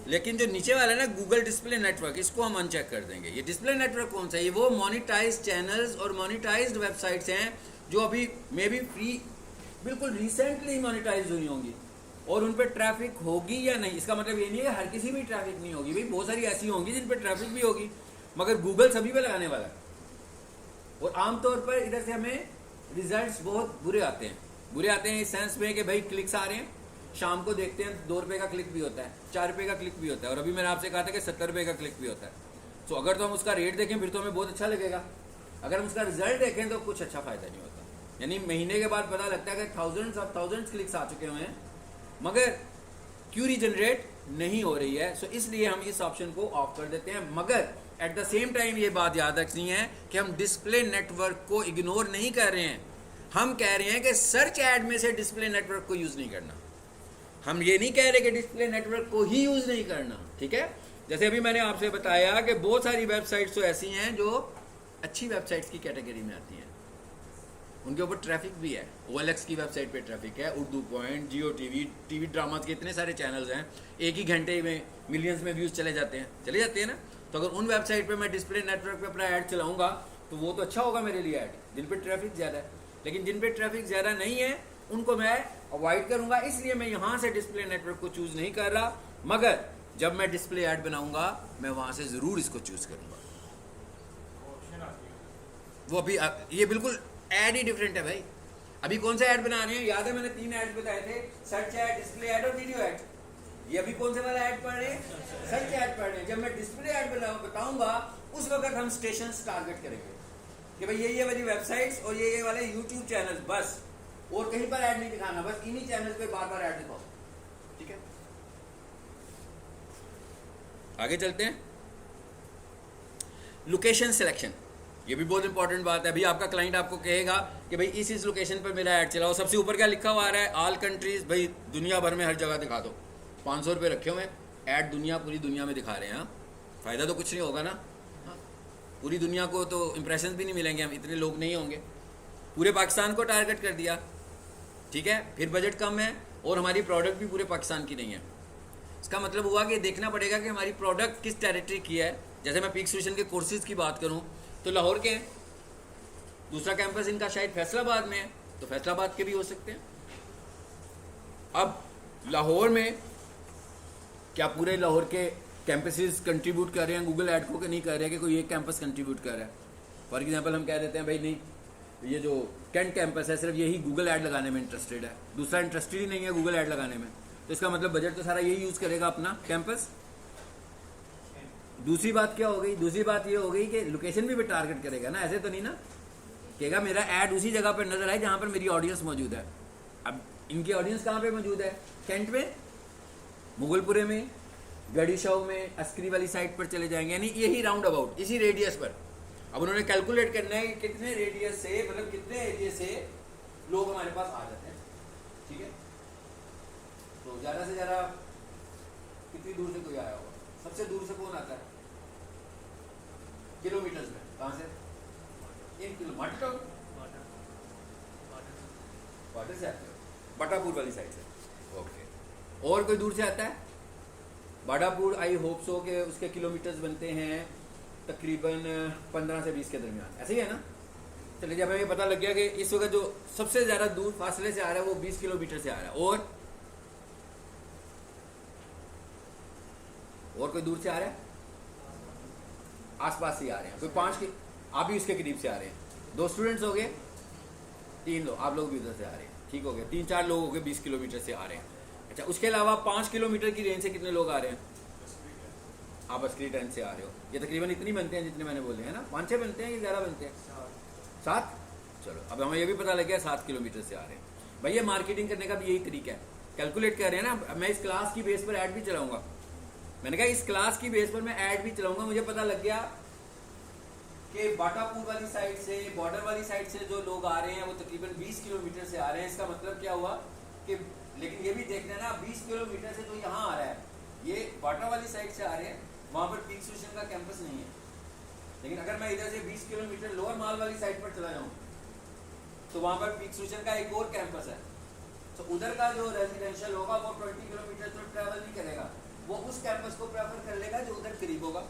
लेकिन जो नीचे वाला है ना गूगल डिस्प्ले नेटवर्क, इसको हम अनचेक कर देंगे। ये डिस्प्ले नेटवर्क कौन सा है? ये वो मोनिटाइज चैनल्स और मोनिटाइज्ड वेबसाइट्स हैं जो अभी मे बी फ्री, बिल्कुल रिसेंटली मोनिटाइज हुई होंगी और उन पर ट्रैफिक होगी या नहीं। इसका मतलब ये नहीं है कि हर किसी भी ट्रैफिक नहीं होगी, भाई बहुत सारी ऐसी होंगी जिन पर ट्रैफिक भी होगी, मगर गूगल सभी पे लगाने वाला है। और आमतौर पर इधर से हमें रिजल्ट्स बहुत बुरे आते हैं। बुरे आते हैं इस सेंस में कि भाई क्लिक्स आ रहे हैं, शाम को देखते हैं 2 रुपये का क्लिक भी होता है, 4 रुपये का क्लिक भी होता है, और अभी मैंने आपसे कहा था कि 70 रुपये का क्लिक भी होता है। तो अगर तो हम उसका रेट देखें फिर तो हमें बहुत अच्छा लगेगा, अगर हम उसका रिजल्ट देखें तो कुछ अच्छा फ़ायदा नहीं होता। यानी महीने के बाद पता लगता है कि थाउजेंड्स क्लिक्स आ चुके हुए हैं, मगर क्यूरी जनरेट नहीं हो रही है। सो इसलिए हम इस ऑप्शन को ऑफ कर देते हैं। मगर एट द सेम टाइम ये बात याद रखनी है कि हम डिस्प्ले नेटवर्क को इग्नोर नहीं कर रहे हैं। हम कह रहे हैं कि सर्च ऐड में से डिस्प्ले नेटवर्क को यूज़ नहीं करना। हम ये नहीं कह रहे कि डिस्प्ले नेटवर्क को ही यूज़ नहीं करना, ठीक है। जैसे अभी मैंने आपसे बताया कि बहुत सारी वेबसाइट्स तो ऐसी हैं जो अच्छी वेबसाइट्स की कैटेगरी में आती हैं, उनके ऊपर ट्रैफिक भी है। OLX की वेबसाइट पे ट्रैफिक है, उर्दू पॉइंट, जियो टीवी ड्रामास के इतने सारे चैनल्स हैं, एक ही घंटे में मिलियंस में व्यूज़ चले जाते हैं ना। तो अगर उन वेबसाइट पे मैं डिस्प्ले नेटवर्क पे अपना ऐड चलाऊंगा तो वो तो अच्छा होगा मेरे लिए ऐड, जिन पे ट्रैफिक ज़्यादा है। लेकिन जिन पे ट्रैफिक ज़्यादा नहीं है उनको मैं अवॉइड करूँगा, इसलिए मैं यहाँ से डिस्प्ले नेटवर्क को चूज़ नहीं कर रहा। मगर जब मैं डिस्प्ले ऐड बनाऊँगा मैं वहाँ से ज़रूर इसको चूज़ करूँगा। वो अभी ये बिल्कुल ऐड ही डिफरेंट है भाई। अभी कौन सा ऐड बना रहे हैं? याद है मैंने 3 ऐड बताए थे, सर्च ऐड, डिस्प्ले ऐड और वीडियो ऐड। ये अभी कौन से वाला ऐड पढ़ रहे हैं? सर्च ऐड पढ़ रहे हैं। जब मैं डिस्प्ले ऐड बताऊंगा उस वक्त हम स्टेशन टारगेट करेंगे कि भाई ये वाली वेबसाइट्स और ये वाले यूट्यूब चैनल, बस और कहीं पर ऐड नहीं दिखाना, बस इन्हीं चैनल पे बार बार ऐड दिखाओ, ठीक है। आगे चलते हैं। Location selection. ये भी बहुत इंपॉर्टेंट बात है। अभी आपका क्लाइंट आपको कहेगा कि भाई इस लोकेशन पर मेरा ऐड चलाओ, सबसे ऊपर क्या लिखा हुआ आ रहा है, ऑल कंट्रीज, भाई दुनिया भर में हर जगह दिखा दो। 500 रुपये रखे हुए, ऐड पूरी दुनिया में दिखा रहे हैं। फ़ायदा तो कुछ नहीं होगा ना, पूरी दुनिया को तो इंप्रेशन भी नहीं मिलेंगे, हम इतने लोग नहीं होंगे। पूरे पाकिस्तान को टारगेट कर दिया, ठीक है। फिर बजट कम है और हमारी प्रोडक्ट भी पूरे पाकिस्तान की नहीं है। इसका मतलब हुआ कि देखना पड़ेगा कि हमारी प्रोडक्ट किस टेरिटरी की है। जैसे मैं पीक सोल्यूशन के कोर्सेज़ की बात करूं तो लाहौर के हैं, दूसरा कैंपस इनका शायद फैसलाबाद में है, तो फैसलाबाद के भी हो सकते हैं। अब लाहौर में क्या पूरे लाहौर के कैंपसेस कंट्रीब्यूट कर रहे हैं गूगल ऐड को, कि नहीं कर रहे हैं, कि कोई एक कैंपस कंट्रीब्यूट कर रहा है। फॉर एग्जांपल हम कह देते हैं भाई नहीं, ये जो कैंट कैंपस है सिर्फ यही गूगल ऐड लगाने में इंटरेस्टेड है, दूसरा इंटरेस्टेड ही नहीं है गूगल ऐड लगाने में, तो इसका मतलब बजट तो सारा यही यूज़ करेगा अपना कैंपस। दूसरी बात क्या हो गई, दूसरी बात ये हो गई कि लोकेशन भी टारगेट करेगा ना, ऐसे तो नहीं ना कहेगा मेरा ऐड उसी जगह पर नजर आए जहाँ पर मेरी ऑडियंस मौजूद है। अब इनकी ऑडियंस कहाँ पे मौजूद है, कैंट में, मुगलपुरे में, गढ़ी शाह में, अस्करी वाली साइड पर चले जाएंगे, यानी यही राउंड अबाउट इसी रेडियस पर। अब उन्होंने कैलकुलेट करना है कि कितने रेडियस से, मतलब कितने एरिया से लोग हमारे पास आ जाते हैं, ठीक है। तो ज़्यादा से ज़्यादा कितनी दूर से कोई आया होगा, सबसे दूर से कौन आता है किलोमीटर्स में, कहाँ से, 1 किलोमीटर वाटर से आते हो, बाटापुर वाली साइड से, ओके। और कोई दूर से आता है बाटापुर, आई होप सो के उसके किलोमीटर्स बनते हैं तकरीबन 15 से 20 के दरमियान, ऐसे ही है ना। चलिए जब हमें पता लग गया कि इस वक्त जो सबसे ज़्यादा दूर फासले से आ रहा है वो 20 किलोमीटर से आ रहा है, और कोई दूर से आ रहा है, आसपास से आ रहे हैं, कोई 5 के, आप भी उसके करीब से आ रहे हैं, 2 स्टूडेंट्स हो गए, 3 लोग, आप लोग भी उधर से आ रहे हैं, ठीक हो गया, 3-4 लोग हो गए 20 किलोमीटर से आ रहे हैं। अच्छा, उसके अलावा 5 किलोमीटर की रेंज से कितने लोग आ रहे हैं, आप अस्करी टैंक से आ रहे हो, ये तकरीबन इतनी बनते हैं जितने मैंने बोले हैं ना, 5-6 बनते हैं कि ज़्यादा बनते हैं, 7। चलो अब हमें ये भी पता लग गया 7 किलोमीटर से आ रहे हैं। भाई ये मार्केटिंग करने का भी यही तरीका है, कैलकुलेट कर रहे हैं ना। मैं इस क्लास की बेस पर ऐड भी चलाऊंगा, मैंने कहा इस क्लास की बेस पर मैं ऐड भी चलाऊंगा। मुझे पता लग गया कि बाटापुर वाली साइड से, बॉर्डर वाली साइड से जो लोग आ रहे हैं वो तकरीबन 20 किलोमीटर से आ रहे हैं। इसका मतलब क्या हुआ कि, लेकिन ये भी देखना ना, 20 किलोमीटर से तो यहाँ आ रहा है, ये बाटा वाली साइड से आ रहे हैं, वहाँ पर पीक सोल्यूशन का कैंपस नहीं है। लेकिन अगर मैं इधर से 20 किलोमीटर लोअर माल वाली साइड पर चला जाऊँ तो वहाँ पर पीक सोल्यूशन का एक और कैंपस है, तो उधर का जो रेजिडेंशियल होगा वो 20 किलोमीटर तो ट्रैवल नहीं करेगा, वो उस कैंपस को प्रेफर कर लेगा जो उधर करीब होगा।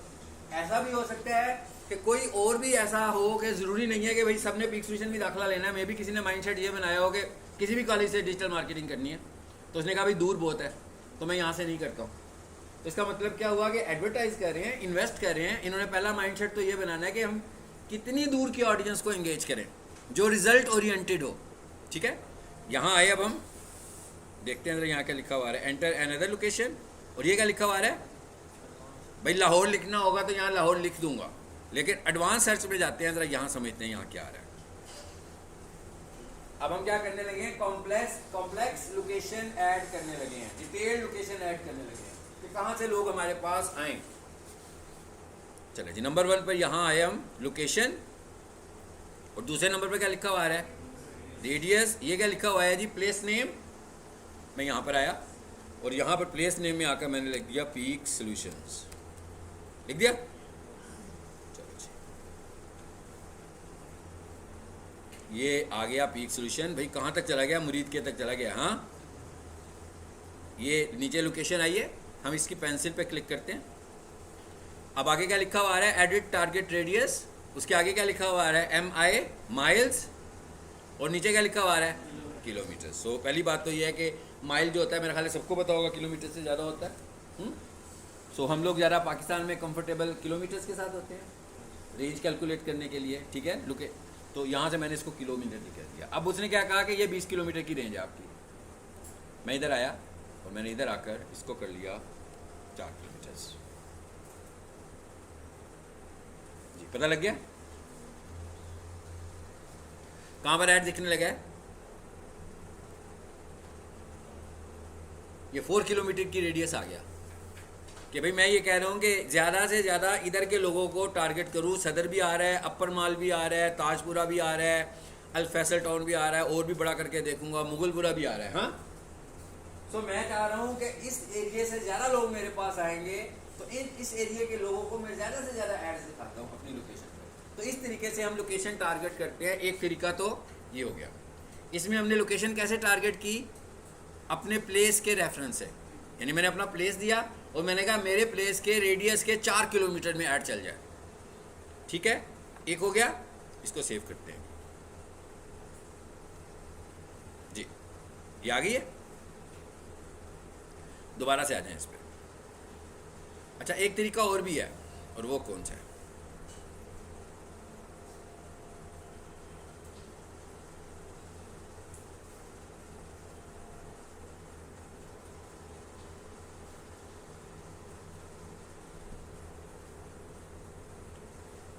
ऐसा भी हो सकता है कि कोई और भी ऐसा हो कि ज़रूरी नहीं है कि भाई सबने पीक सोल्यूशन में दाखिला लेना है। मे भी किसी ने माइंडसेट ये बनाया हो कि किसी भी कॉलेज से डिजिटल मार्केटिंग करनी है, तो उसने कहा भाई दूर बहुत है तो मैं यहाँ से नहीं करता हूँ। तो इसका मतलब क्या हुआ कि एडवर्टाइज कर रहे हैं, इन्वेस्ट कर रहे हैं। इन्होंने पहला माइंडसेट तो ये बनाना है कि हम कितनी दूर की ऑडियंस को एंगेज करें जो रिजल्ट ओरिएंटेड हो, ठीक है। यहाँ आए, अब हम देखते हैं यहाँ क्या लिखा हुआ है, एंटर अनदर लोकेशन, और ये क्या लिखा हुआ है भाई, लाहौर लिखना होगा तो यहाँ लाहौर लिख दूंगा, लेकिन एडवांस सर्च में जाते हैं, जरा यहाँ समझते हैं यहाँ क्या आ रहा है। अब हम क्या करने लगे हैं, कॉम्प्लेक्स लोकेशन ऐड करने लगे हैं, डिटेल लोकेशन ऐड करने लगे हैं कि कहाँ से लोग हमारे पास आए। चले जी, नंबर 1 पर यहाँ आए हम लोकेशन, और दूसरे नंबर पर क्या लिखा हुआ है, रेडियस। ये क्या लिखा हुआ है जी, प्लेस नेम। मैं यहाँ पर आया और यहाँ पर प्लेस नेम में आकर मैंने लिख दिया पीक सॉल्यूशंस, लिख दिया। चलो जी, ये आ गया पीक सॉल्यूशन। भाई कहाँ तक चला गया, मुरीद के तक चला गया। हाँ, ये नीचे लोकेशन आई है, हम इसकी पेंसिल पे क्लिक करते हैं। अब आगे क्या लिखा हुआ है, एडिट टारगेट रेडियस। उसके आगे क्या लिखा हुआ है, MI माइल्स, और नीचे क्या लिखा हुआ है, किलोमीटर। सो पहली बात तो ये है कि माइल जो होता है मेरे ख्याल से सबको पता होगा किलोमीटर से ज़्यादा होता है। सो हम लोग ज़्यादा पाकिस्तान में कंफर्टेबल किलोमीटर्स के साथ होते हैं रेंज कैलकुलेट करने के लिए, ठीक है। लुके तो यहाँ से मैंने इसको किलोमीटर लिख दिया। अब उसने क्या कहा कि ये 20 किलोमीटर की रेंज है आपकी। मैं इधर आया और मैंने इधर आकर इसको कर लिया 4 किलोमीटर जी, पता लग गया कहाँ पर ऐड दिखने लगा है। ये 4 किलोमीटर की रेडियस आ गया, कि भाई मैं ये कह रहा हूँ कि ज़्यादा से ज़्यादा इधर के लोगों को टारगेट करूँ। सदर भी आ रहा है, अपर माल भी आ रहा है, ताजपुरा भी आ रहा है, अल फैसल टाउन भी आ रहा है, और भी बड़ा करके देखूंगा, मुगलपुरा भी आ रहा है। हाँ, तो मैं चाह रहा हूँ कि इस एरिया से ज़्यादा लोग मेरे पास आएंगे, तो इस एरिया के लोगों को मैं ज़्यादा से ज़्यादा एड्स दिखाता हूँ अपनी लोकेशन पर। तो इस तरीके से हम लोकेशन टारगेट करते हैं। एक तरीका तो ये हो गया। इसमें हमने लोकेशन कैसे टारगेट की? अपने प्लेस के रेफरेंस से, यानी मैंने अपना प्लेस दिया और मैंने कहा मेरे प्लेस के रेडियस के 4 किलोमीटर में ऐड चल जाए। ठीक है, एक हो गया। इसको सेव करते हैं जी, ये आ गई है। दोबारा से आ जाएं इस पे। अच्छा, एक तरीका और भी है, और वो कौन सा है?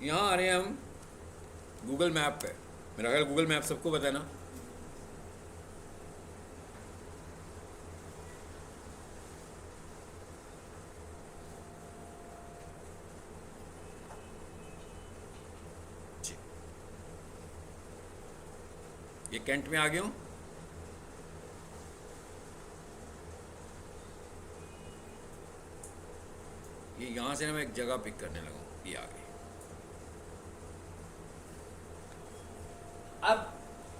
यहाँ आ रहे हैं हम गूगल मैप पे। मेरा ख्याल गूगल मैप सबको पता है ना। जी, ये कैंट में आ गया हूँ। ये यहाँ से ना मैं एक जगह पिक करने लगा हूँ, ये आ गई। अब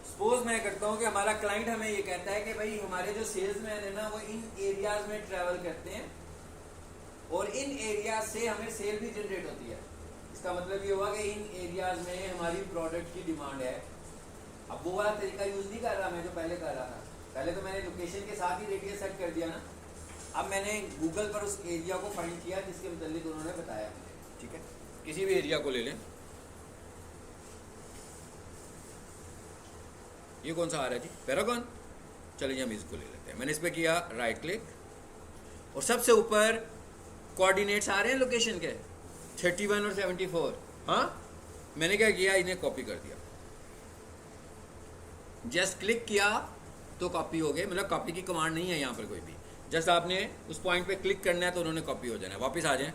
सपोज मैं करता हूँ कि हमारा क्लाइंट हमें ये कहता है कि भाई हमारे जो सेल्समैन है ना वो इन एरियाज में ट्रैवल करते हैं और इन एरियाज से हमें सेल भी जनरेट होती है। इसका मतलब ये हुआ कि इन एरियाज में हमारी प्रोडक्ट की डिमांड है। अब वो वाला तरीका यूज नहीं कर रहा मैं जो पहले कर रहा था। पहले तो मैंने लोकेशन के साथ ही रेडियस सेट कर दिया ना। अब मैंने गूगल पर उस एरिया को फाइंड किया जिसके मुतालिक उन्होंने बताया मुझे। ठीक है, किसी भी एरिया को ले लें। ये कौन सा आ रहा है जी? पैरागॉन। चलिए हम इसको ले लेते हैं। मैंने इस पर किया राइट क्लिक और सबसे ऊपर कोऑर्डिनेट्स आ रहे हैं लोकेशन के 31 और 74। हाँ, मैंने क्या किया, इन्हें कॉपी कर दिया। जस्ट क्लिक किया तो कॉपी हो गए। मतलब कॉपी की कमांड नहीं है यहाँ पर कोई भी, जस्ट आपने उस पॉइंट पे क्लिक करना है तो उन्होंने कॉपी हो जाना है। वापस आ जाएं।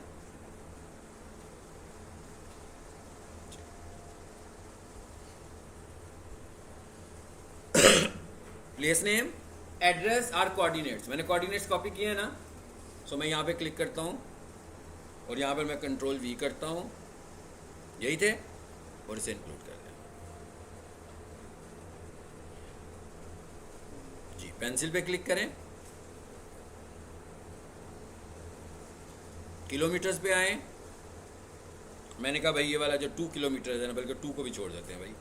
प्लेस नेम, एड्रेस और कोऑर्डिनेट्स। मैंने कोऑर्डिनेट्स कॉपी किए हैं ना, सो मैं यहाँ पे क्लिक करता हूँ और यहाँ पर मैं कंट्रोल वी करता हूँ, यही थे, और इसे इंक्लूड कर दें जी। पेंसिल पे क्लिक करें, किलोमीटर्स पे आए। मैंने कहा भाई ये वाला जो 2 किलोमीटर है ना, बल्कि 2 को भी छोड़ देते हैं भाई,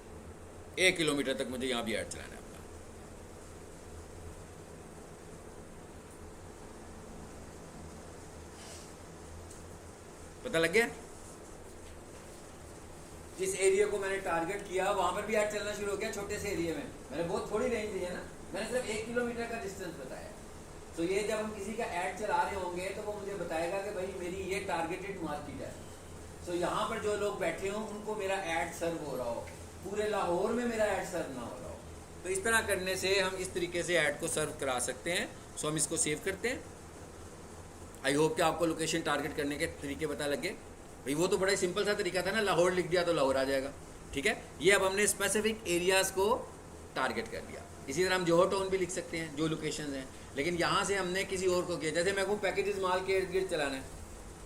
1 किलोमीटर तक मुझे यहाँ भी ऐड चलाना है अपना। पता लग गया? जिस एरिया को मैंने टारगेट किया वहां पर भी ऐड चलना शुरू हो गया। छोटे से एरिया में मैंने बहुत थोड़ी रेंज दी है ना, मैंने सिर्फ 1 किलोमीटर का डिस्टेंस बताया। तो ये जब हम किसी का ऐड चला रहे होंगे तो वो मुझे बताएगा कि भाई मेरी ये टारगेटेड मार्केट है। तो यहाँ पर जो लोग बैठे हों उनको मेरा ऐड सर्व हो रहा हो, पूरे लाहौर में मेरा ऐड सर्व ना हो रहा हो। तो इस तरह करने से हम इस तरीके से ऐड को सर्व करा सकते हैं। सो हम इसको सेव करते हैं। आई होप कि आपको लोकेशन टारगेट करने के तरीके पता लगे। भाई वो तो बड़ा ही सिंपल सा तरीका था ना, लाहौर लिख दिया तो लाहौर आ जाएगा। ठीक है, ये अब हमने स्पेसिफिक एरियाज़ को टारगेट कर दिया। इसी तरह हम जोहर टाउन भी लिख सकते हैं, जो लोकेशंस हैं, लेकिन यहाँ से हमने किसी और को किया। जैसे मैं को पैकेजेस माल के इर्द गिर्द चलाना है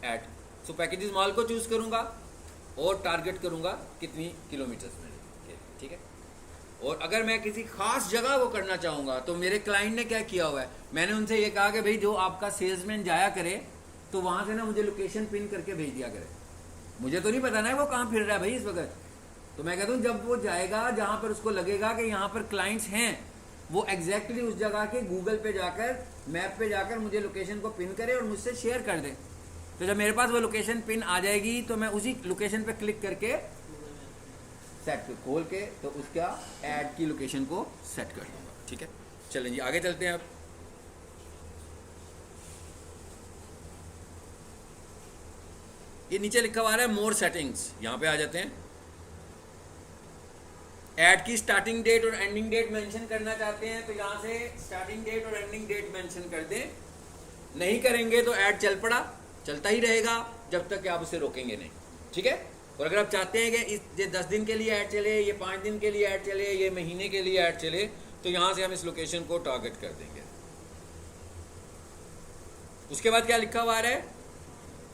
ऐड, सो पैकेजेस माल को चूज़ करूँगा और टारगेट करूँगा कितनी किलोमीटर्स में। ठीक है, और अगर मैं किसी खास जगह को करना चाहूँगा तो मेरे क्लाइंट ने क्या किया हुआ है, मैंने उनसे ये कहा कि भाई जो आपका सेल्समैन जाया करे तो वहाँ से ना मुझे लोकेशन पिन करके भेज दिया करे। मुझे तो नहीं पता ना वो कहाँ फिर रहा है भाई इस वक्त। तो मैं कहता हूँ जब वो जाएगा जहाँ पर उसको लगेगा कि यहाँ पर क्लाइंट्स हैं, वो एग्जैक्टली उस जगह के गूगल पे जाकर, मैप पे जाकर मुझे लोकेशन को पिन करे और मुझसे शेयर कर दे। तो जब मेरे पास वो लोकेशन पिन आ जाएगी तो मैं उसी लोकेशन पे क्लिक करके सेट पे खोल के तो उसका ऐड की लोकेशन को सेट कर दूंगा। ठीक है, चलें जी आगे चलते हैं। अब ये नीचे लिखा हुआ है मोर सेटिंग्स, यहाँ पे आ जाते हैं। ऐड की स्टार्टिंग डेट और एंडिंग डेट मेंशन करना चाहते हैं तो यहाँ से स्टार्टिंग डेट और एंडिंग डेट मेंशन कर दें। नहीं करेंगे तो ऐड चल पड़ा, चलता ही रहेगा जब तक कि आप उसे रोकेंगे नहीं, ठीक है। और अगर आप चाहते हैं कि ये 10 दिन के लिए ऐड चले, ये 5 दिन के लिए ऐड चले, ये महीने के लिए ऐड चले, तो यहाँ से हम इस लोकेशन को टारगेट कर देंगे। उसके बाद क्या लिखा हुआ है,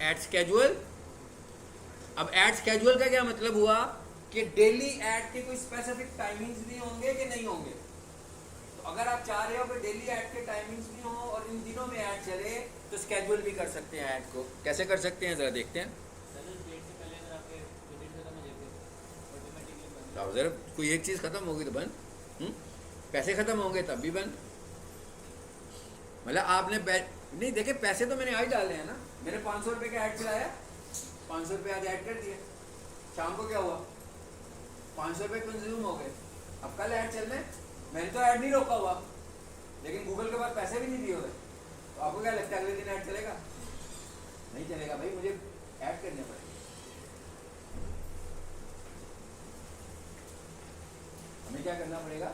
ऐड स्केड्यूल। अब ऐड स्केड्यूल का क्या मतलब हुआ कि डेली ऐड के कोई स्पेसिफिक टाइमिंग्स भी होंगे कि नहीं होंगे। तो अगर आप चाह रहे हो कि डेली ऐड के टाइमिंग्स भी हो और इन दिनों में ऐड चले, तो स्केड्यूल भी कर सकते हैं। ऐड को कैसे कर सकते हैं जरा देखते हैं। जरा कोई एक चीज खत्म होगी तो बंद, पैसे खत्म होंगे तब भी बंद। मतलब आपने नहीं देखे, पैसे तो मैंने आज डाले हैं ना। मैंने 500 रुपये का ऐड चलाया, 500 रुपये आज ऐड कर दिए। शाम को क्या हुआ, 500 रुपये कंज्यूम हो गए। अब कल ऐड चलना है, मैंने तो ऐड नहीं रोका हुआ, लेकिन गूगल के पास पैसे भी नहीं दिए हुए। तो आपको क्या लगता है अगले दिन ऐड चलेगा? नहीं चलेगा भाई, मुझे ऐड करने पड़ेगा। हमें क्या करना पड़ेगा?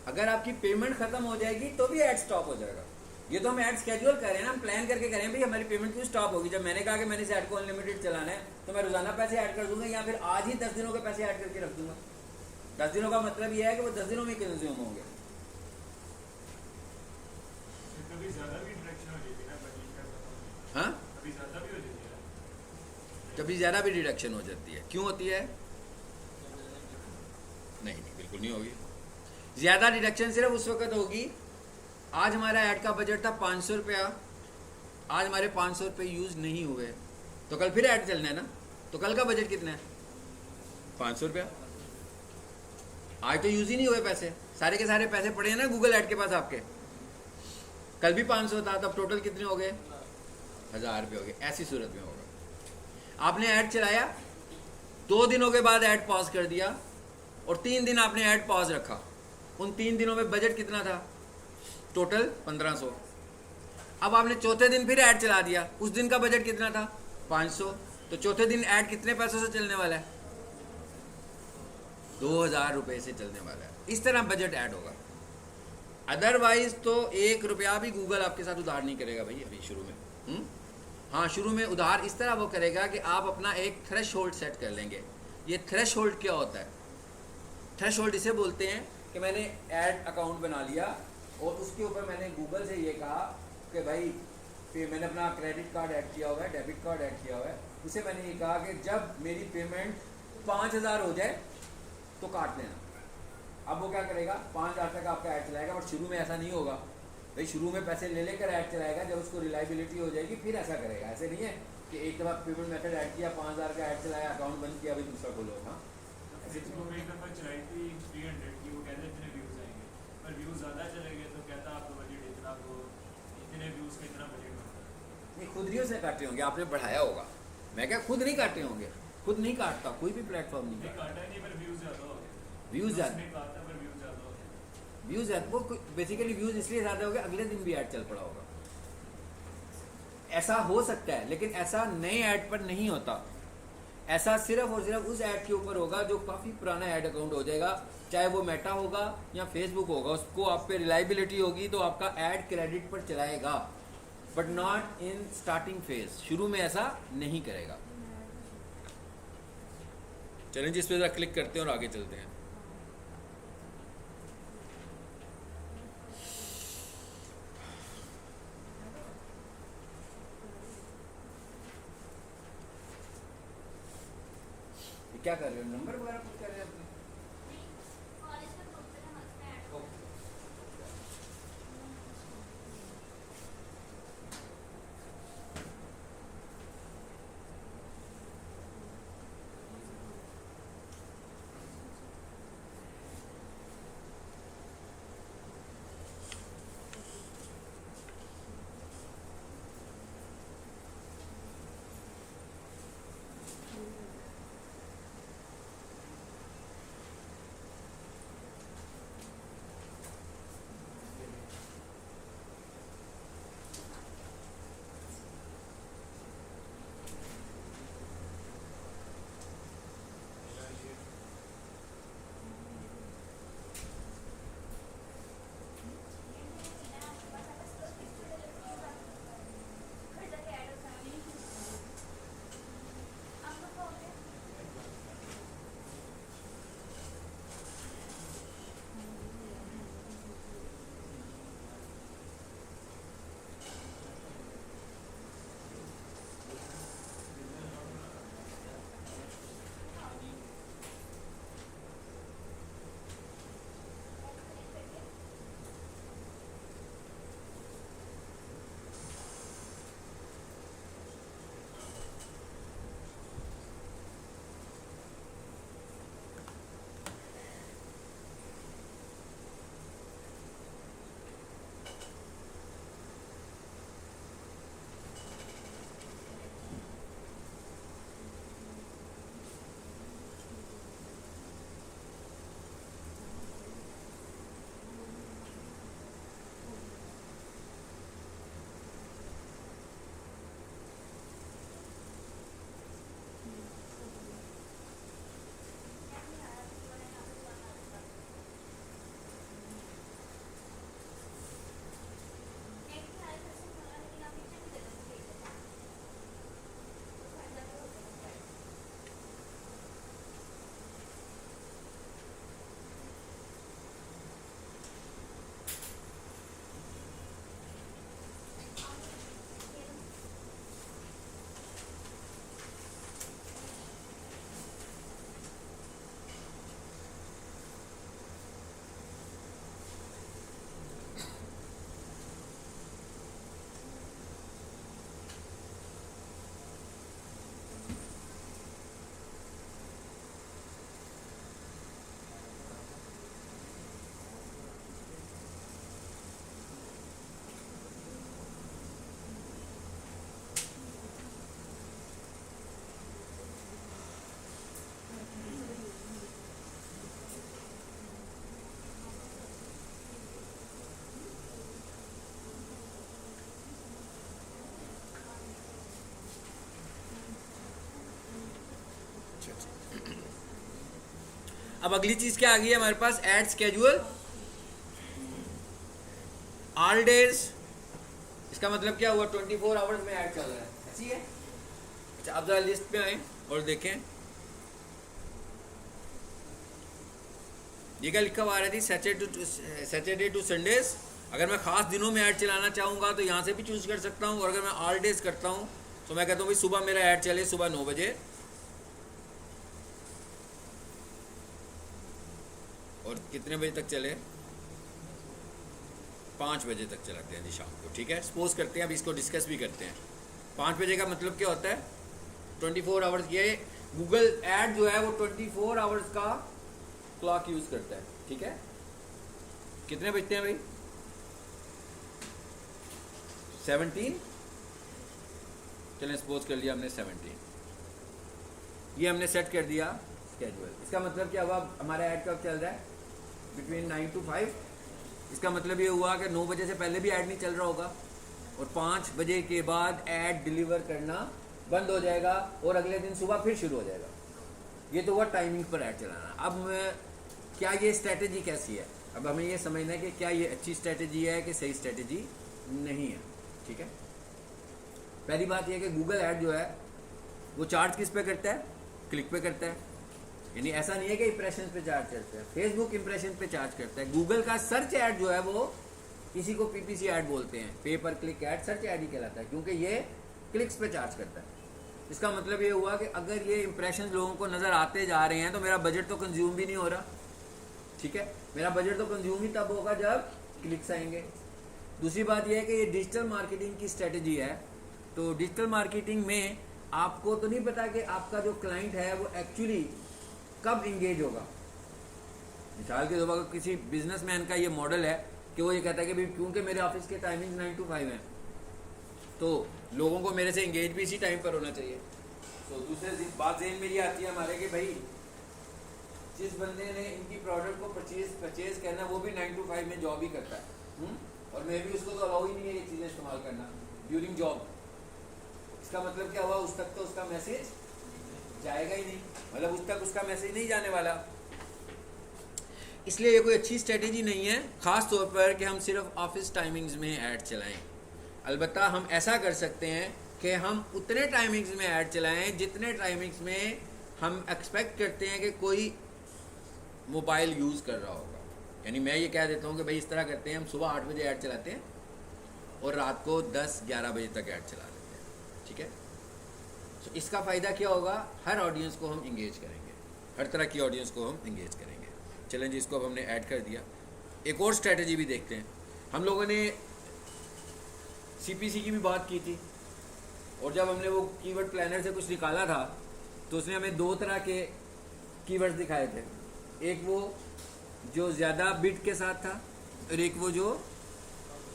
अगर आपकी पेमेंट खत्म हो जाएगी तो भी ऐड स्टॉप हो जाएगा। ये तो हम ऐड स्केड्यूल कर रहे हैं ना, हम प्लान करके करें भाई हमारी पेमेंट क्यों स्टॉप होगी। जब मैंने कहा कि मैंने इस ऐड को अनलिमिटेड चलाना है, तो मैं रोजाना पैसे ऐड कर दूंगा या फिर आज ही 10 दिनों के पैसे ऐड करके रख दूंगा। 10 दिनों का मतलब यह है कि वो 10 दिनों में कंज्यूम होंगे। हाँ, कभी ज़्यादा भी डिडक्शन हो जाती है। क्यों होती है? नहीं, बिल्कुल नहीं होगी। ज़्यादा डिडक्शन सिर्फ उस वक्त होगी, आज हमारा ऐड का बजट था 500 रुपया, आज हमारे 500 रुपये यूज़ नहीं हुए, तो कल फिर ऐड चलना है ना। तो कल का बजट कितना है? 500 रुपया। आज तो यूज़ ही नहीं हुए पैसे, सारे के सारे पैसे पड़े हैं ना गूगल ऐड के पास आपके। कल भी 500 था, तब टोटल कितने हो गए? 1000 रुपये हो गए। ऐसी सूरत में होगा, आपने ऐड चलाया, 2 दिनों के बाद ऐड पॉज कर दिया और 3 दिन आपने ऐड पॉज रखा। उन 3 दिनों में बजट कितना था? टोटल 1500। अब आपने चौथे दिन फिर ऐड चला दिया, उस दिन का बजट कितना था? 500। तो चौथे दिन ऐड कितने पैसों से चलने वाला है? 2000 रुपये से चलने वाला है। इस तरह बजट ऐड होगा। अदरवाइज तो 1 रुपया भी गूगल आपके साथ उधार नहीं करेगा भाई अभी शुरू में। हाँ, शुरू में उधार इस तरह वो करेगा कि आप अपना एक थ्रेश होल्ड सेट कर लेंगे। ये थ्रेश होल्ड क्या होता है? थ्रेश होल्ड इसे बोलते हैं कि मैंने ऐड अकाउंट बना लिया और उसके ऊपर मैंने गूगल से ये कहा कि भाई फिर मैंने अपना क्रेडिट कार्ड ऐड किया हुआ है, डेबिट कार्ड ऐड किया हुआ है, उसे मैंने ये कहा कि जब मेरी पेमेंट 5000 हो जाए तो काट देना। अब वो क्या करेगा? 5000 तक आपका ऐड चलाएगा। बट शुरू में ऐसा नहीं होगा भाई, शुरू में पैसे ले लेकर ऐड चलाएगा, जब उसको रिलायबिलिटी हो जाएगी फिर ऐसा करेगा। ऐसे नहीं है कि एक दफ़ा पेमेंट मेथड ऐड किया, 5000 का ऐड चलाया, अकाउंट बंद किया, अभी दूसरा खोलो। हाँ, ऐसे एक दफ़ा चलाई थी 300 की, वो कहते इतने व्यूज़ आएंगे, पर व्यूज़ ज़्यादा चले गए तो कहता आपका बजट इतना, को इतने व्यूज़ का इतना बजट होता है। नहीं, खुद ही उसे काटे होंगे, आपने बढ़ाया होगा। मैं क्या, खुद नहीं काटे होंगे, खुद नहीं काटता कोई भी प्लेटफॉर्म नहीं काटा नहीं, पर व्यूज़ ज़्यादा हो गए। व्यूज़ ज़्यादा, व्यूज़ ज़्यादा, वो बेसिकली व्यूज़ इसलिए ज़्यादा हो गए अगले दिन भी ऐड चल पड़ा होगा। ऐसा हो सकता है, लेकिन ऐसा नए ऐड पर नहीं होता। ऐसा सिर्फ और सिर्फ उस ऐड के ऊपर होगा जो काफ़ी पुराना ऐड अकाउंट हो जाएगा, चाहे वो मेटा होगा या फेसबुक होगा। उसको आप पे रिलायबिलिटी होगी तो आपका ऐड क्रेडिट पर चलाएगा, but not in starting phase. शुरू में ऐसा नहीं करेगा। चलें जिस पे क्लिक करते हैं और आगे चलते हैं। क्या कर रहे हो? नंबर वगैरह पुट कर रहे हैं अपने? अब अगली चीज क्या आ गई है हमारे पास, एड स्केड्यूल ऑल डेज। इसका मतलब क्या हुआ, 24 आवर्स में ऐड चल रहा है, ऐसी है। अच्छा अब जरा लिस्ट में आए और देखें ये क्या लिखा हुआ आ रही थी, सैटरडे टू संडेज। अगर मैं खास दिनों में ऐड चलाना चाहूँगा तो यहाँ से भी चूज कर सकता हूँ, और अगर मैं ऑल डेज करता हूँ तो मैं कहता हूँ भाई सुबह मेरा ऐड चले सुबह 9 बजे और कितने बजे तक चले, 5 बजे तक चलाते हैं जी शाम को, ठीक है। सपोज करते हैं, अब इसको डिस्कस भी करते हैं। 5 बजे का मतलब क्या होता है, 24 आवर्स। ये गूगल ऐड जो है वो 24 आवर्स का क्लॉक यूज करता है, ठीक है। कितने बजते हैं भाई, 17। चलें सपोज कर लिया हमने 17, ये हमने सेट कर दिया स्केड्यूल। इसका मतलब क्या हुआ, हमारा ऐड कब चल रहा है, बिटवीन 9 to 5। इसका मतलब ये हुआ कि 9 बजे से पहले भी ऐड नहीं चल रहा होगा, और 5 बजे के बाद ऐड डिलीवर करना बंद हो जाएगा, और अगले दिन सुबह फिर शुरू हो जाएगा। ये तो हुआ टाइमिंग पर ऐड चलाना। अब क्या ये स्ट्रेटेजी कैसी है, अब हमें ये समझना है कि क्या ये अच्छी स्ट्रेटेजी है कि सही स्ट्रेटेजी नहीं है, ठीक है। पहली बात यह कि गूगल ऐड जो है वो चार्ज किस पे करता है, क्लिक पे करता है। यानी ऐसा नहीं है कि इंप्रेशन पे चार्ज करता है, फेसबुक इंप्रेशन पे चार्ज करता है। गूगल का सर्च ऐड जो है वो किसी को पीपीसी ऐड बोलते हैं, पे पर क्लिक ऐड, सर्च ऐड ही कहलाता है, क्योंकि ये क्लिक्स पे चार्ज करता है। इसका मतलब ये हुआ कि अगर ये इंप्रेशन लोगों को नज़र आते जा रहे हैं तो मेरा बजट तो कंज्यूम भी नहीं हो रहा, ठीक है। मेरा बजट तो कंज्यूम ही तब होगा जब क्लिक्स आएंगे। दूसरी बात यह है कि ये डिजिटल मार्केटिंग की स्ट्रेटजी है, तो डिजिटल मार्केटिंग में आपको तो नहीं पता कि आपका जो क्लाइंट है वो एक्चुअली कब इंगेज होगा। मिसाल के तौर पर किसी बिजनेसमैन का ये मॉडल है कि वो ये कहता है कि भाई क्योंकि मेरे ऑफिस के टाइमिंग 9 to 5 हैं, तो लोगों को मेरे से इंगेज भी इसी टाइम पर होना चाहिए। तो दूसरी बात ज़हन में ये आती है हमारे कि भाई जिस बंदे ने इनकी प्रोडक्ट को परचेज करना वो भी 9 to 5 में जॉब ही करता है, और मैं भी उसको तो अलाउ ही नहीं है ये चीज़ें इस्तेमाल करना ड्यूरिंग जॉब। इसका मतलब क्या हुआ, उस तक तो उसका मैसेज जाएगा ही नहीं, मतलब उस तक उसका मैसेज नहीं जाने वाला। इसलिए ये कोई अच्छी स्ट्रेटेजी नहीं है, ख़ास तौर पर कि हम सिर्फ ऑफिस टाइमिंग्स में ऐड चलाएं। अलबत्ता हम ऐसा कर सकते हैं कि हम उतने टाइमिंग्स में ऐड चलाएं जितने टाइमिंग्स में हम एक्सपेक्ट करते हैं कि कोई मोबाइल यूज़ कर रहा होगा। यानी मैं ये कह देता हूँ कि भाई इस तरह करते हैं, हम सुबह 8 बजे ऐड चलाते हैं और रात को 10-11 बजे तक ऐड चला लेते हैं, ठीक है। तो इसका फ़ायदा क्या होगा, हर ऑडियंस को हम इंगेज करेंगे, हर तरह की ऑडियंस को हम इंगेज करेंगे। चलें जी, इसको अब हमने ऐड कर दिया। एक और स्ट्रेटजी भी देखते हैं। हम लोगों ने CPC की भी बात की थी, और जब हमने वो कीवर्ड प्लानर से कुछ निकाला था तो उसने हमें 2 तरह के कीवर्ड्स दिखाए थे। एक वो जो ज़्यादा बिड के साथ था, और एक वो जो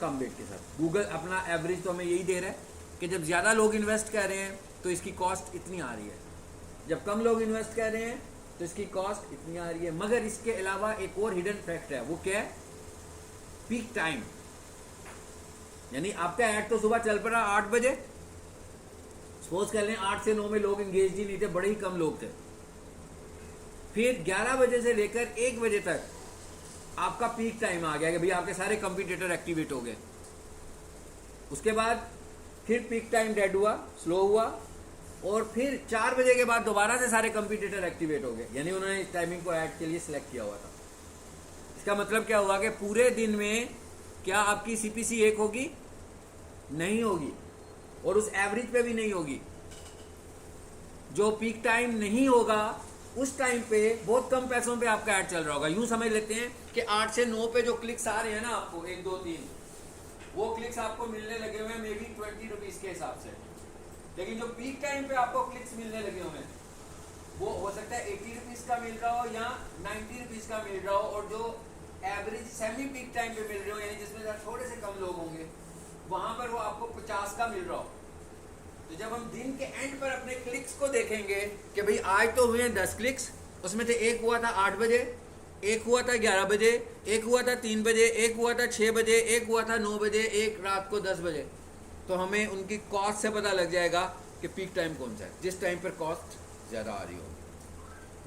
कम बिड के साथ। गूगल अपना एवरेज तो हमें यही दे रहा है कि जब ज़्यादा लोग इन्वेस्ट कर रहे हैं तो इसकी कॉस्ट इतनी आ रही है, जब कम लोग इन्वेस्ट कर रहे हैं तो इसकी कॉस्ट इतनी आ रही है। मगर इसके अलावा एक और हिडन फैक्ट है, वो क्या है, पीक टाइम। यानी आपका ऐड तो सुबह चल पड़ा 8 बजे, सपोज कर लें 8 से 9 में लोग इंगेज ही नहीं थे, बड़े ही कम लोग थे। फिर 11 बजे से लेकर 1 बजे तक आपका पीक टाइम आ गया कि भाई आपके सारे कंपटीटर एक्टिवेट हो गए। उसके बाद फिर पीक टाइम डेड हुआ, स्लो हुआ, और फिर 4 बजे के बाद दोबारा से सारे कंपटीटर एक्टिवेट हो गए। यानी उन्होंने इस टाइमिंग को ऐड के लिए सिलेक्ट किया हुआ था। इसका मतलब क्या हुआ कि पूरे दिन में क्या आपकी CPC 1 होगी, नहीं होगी, और उस एवरेज पे भी नहीं होगी। जो पीक टाइम नहीं होगा उस टाइम पे बहुत कम पैसों पे आपका ऐड चल रहा होगा। यूं समझ लेते हैं कि 8 से 9 पे जो क्लिक्स आ रहे हैं ना आपको, 1 2 3, वो क्लिक्स आपको मिलने लगे हुए हैं मे बी 20 रुपीज़ के हिसाब से। लेकिन जो पीक टाइम पे आपको क्लिक्स मिलने लगे हुए हैं वो हो सकता है 80 रुपीज़ का मिल रहा हो या 90 रुपीज़ का मिल रहा हो, और जो एवरेज सेमी पीक टाइम पे मिल रहे हो, यानी जिसमें थोड़े से कम लोग होंगे, वहां पर वो आपको 50 का मिल रहा हो। तो जब हम दिन के एंड पर अपने क्लिक्स को देखेंगे कि भाई आज तो हुए हैं 10 क्लिक्स, उसमें से एक हुआ था 8 बजे, एक हुआ था 11 बजे, एक हुआ था 3 बजे, एक हुआ था 6 बजे, एक हुआ था 9 बजे, एक रात को 10 बजे, तो हमें उनकी कॉस्ट से पता लग जाएगा कि पीक टाइम कौन सा है, जिस टाइम पर कॉस्ट ज़्यादा आ रही हो।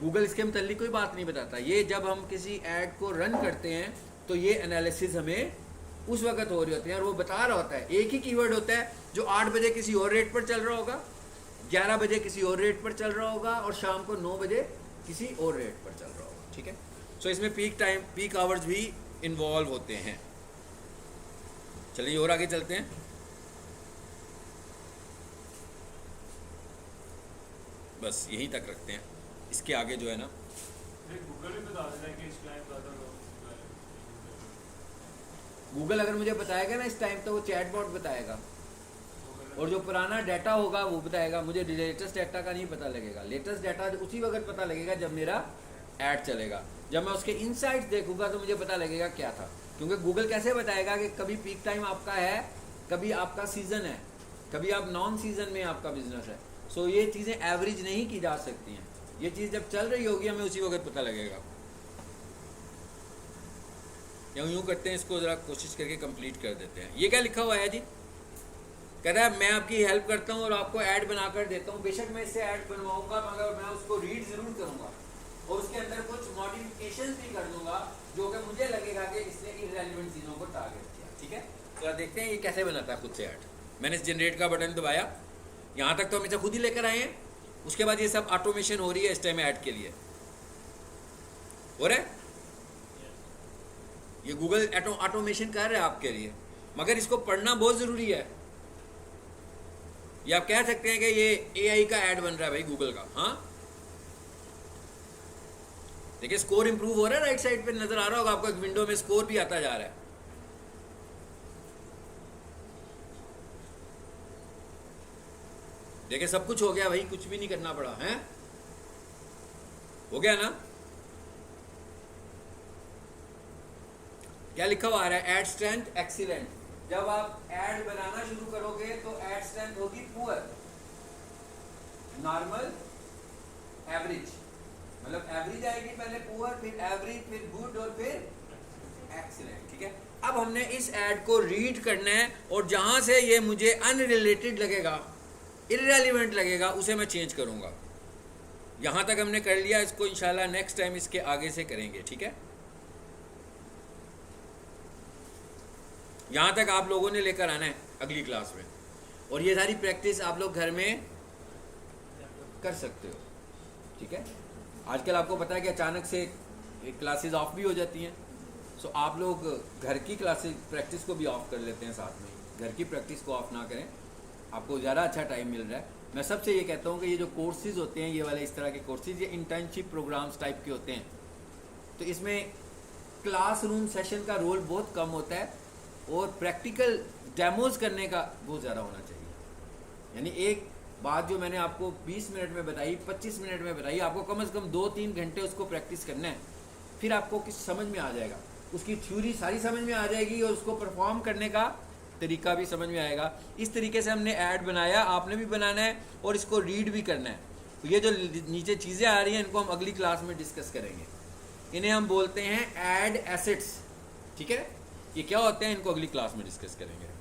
गूगल इसके मतलब कोई बात नहीं बताता। ये जब हम किसी ऐड को रन करते हैं तो ये एनालिसिस हमें उस वक्त हो रही होती है और वो बता रहा होता है। एक ही कीवर्ड होता है जो 8 बजे किसी और रेट पर चल रहा होगा, 11 बजे किसी और रेट पर चल रहा होगा और शाम को 9 बजे किसी और रेट पर चल रहा होगा। ठीक है, सो इसमें पीक आवर्स भी इन्वॉल्व होते हैं। चलिए और आगे चलते हैं। बस यहीं तक रखते हैं, इसके आगे जो है ना गूगल भी बता देता है कि इस टाइम ज़्यादा लोग गूगल अगर मुझे बताएगा ना इस टाइम तो वो चैटबॉट बताएगा और जो पुराना डाटा होगा वो बताएगा। मुझे लेटेस्ट डाटा का नहीं पता लगेगा। लेटेस्ट डाटा उसी वक्त पता लगेगा जब मेरा ऐड चलेगा। जब मैं उसके इनसाइट्स देखूंगा तो मुझे पता लगेगा क्या था, क्योंकि गूगल कैसे बताएगा कि कभी पीक टाइम आपका है, कभी आपका सीजन है, कभी आप नॉन सीजन में आपका बिजनेस है। सो ये चीज़ें एवरेज नहीं की जा सकती हैं। ये चीज़ जब चल रही होगी हमें उसी वक्त पता लगेगा। यूँ करते हैं, इसको ज़रा कोशिश करके कंप्लीट कर देते हैं। ये क्या लिखा हुआ है जी? कह रहा है मैं आपकी हेल्प करता हूँ और आपको ऐड बनाकर देता हूँ। बेशक मैं इससे ऐड बनवाऊंगा मगर मैं उसको रीड ज़रूर करूँगा और उसके अंदर कुछ मॉडिफिकेशन भी कर दूंगा जो कि मुझे लगेगा कि इसने इररेलेवेंट चीज़ों को टारगेट किया। ठीक है, तो देखते हैं ये कैसे बनाता है खुद से ऐड। मैंने इस जनरेट का बटन दबाया, यहाँ तक तो हम इसे खुद ही लेकर आए हैं। उसके बाद ये सब ऑटोमेशन हो रही है इस टाइम ऐड के लिए हो रहा है। ये गूगल ऑटोमेशन कर रहा है आपके लिए, मगर इसको पढ़ना बहुत ज़रूरी है। ये आप कह सकते हैं कि ये एआई का ऐड बन रहा है भाई गूगल का। हाँ देखिए स्कोर इंप्रूव हो रहा है, राइट साइड पे नजर आ रहा होगा आपको, एक विंडो में स्कोर भी आता जा रहा है। देखिए सब कुछ हो गया भाई, कुछ भी नहीं करना पड़ा है, हो गया ना। क्या लिखा हुआ आ रहा है? Ad strength excellent. जब आप ऐड बनाना शुरू करोगे तो ऐड स्ट्रेंथ होगी पुअर, नॉर्मल, एवरेज। मतलब एवरेज आएगी पहले, पुअर, फिर एवरेज, फिर गुड और फिर एक्सीलेंट। ठीक है, अब हमने इस ऐड को रीड करना है और जहां से ये मुझे अनरिलेटेड लगेगा, इररेलेवेंट लगेगा, उसे मैं चेंज करूंगा। यहां तक हमने कर लिया, इसको इंशाल्लाह नेक्स्ट टाइम इसके आगे से करेंगे। ठीक है, यहाँ तक आप लोगों ने लेकर आना है अगली क्लास में, और ये सारी प्रैक्टिस आप लोग घर में कर सकते हो। ठीक है, आजकल आपको पता है कि अचानक से क्लासेस ऑफ भी हो जाती हैं, सो आप लोग घर की क्लासेस प्रैक्टिस को भी ऑफ कर लेते हैं साथ में। घर की प्रैक्टिस को ऑफ ना करें, आपको ज़्यादा अच्छा टाइम मिल रहा है। मैं सबसे ये कहता हूँ कि ये जो कोर्सेज होते हैं, ये वाले इस तरह के कोर्सेज, ये इंटर्नशिप प्रोग्राम्स टाइप के होते हैं, तो इसमें क्लासरूम सेशन का रोल बहुत कम होता है और प्रैक्टिकल डेमोज करने का बहुत ज़्यादा होना चाहिए। यानी एक बात जो मैंने आपको 20 मिनट में बताई, 25 मिनट में बताई, आपको कम से कम 2-3 घंटे उसको प्रैक्टिस करना है, फिर आपको किस समझ में आ जाएगा, उसकी थ्योरी सारी समझ में आ जाएगी और उसको परफॉर्म करने का तरीका भी समझ में आएगा। इस तरीके से हमने ऐड बनाया, आपने भी बनाना है और इसको रीड भी करना है। तो ये जो नीचे चीज़ें आ रही हैं इनको हम अगली क्लास में डिस्कस करेंगे। इन्हें हम बोलते हैं ऐड एसेट्स। ठीक है, ये क्या होते हैं इनको अगली क्लास में डिस्कस करेंगे।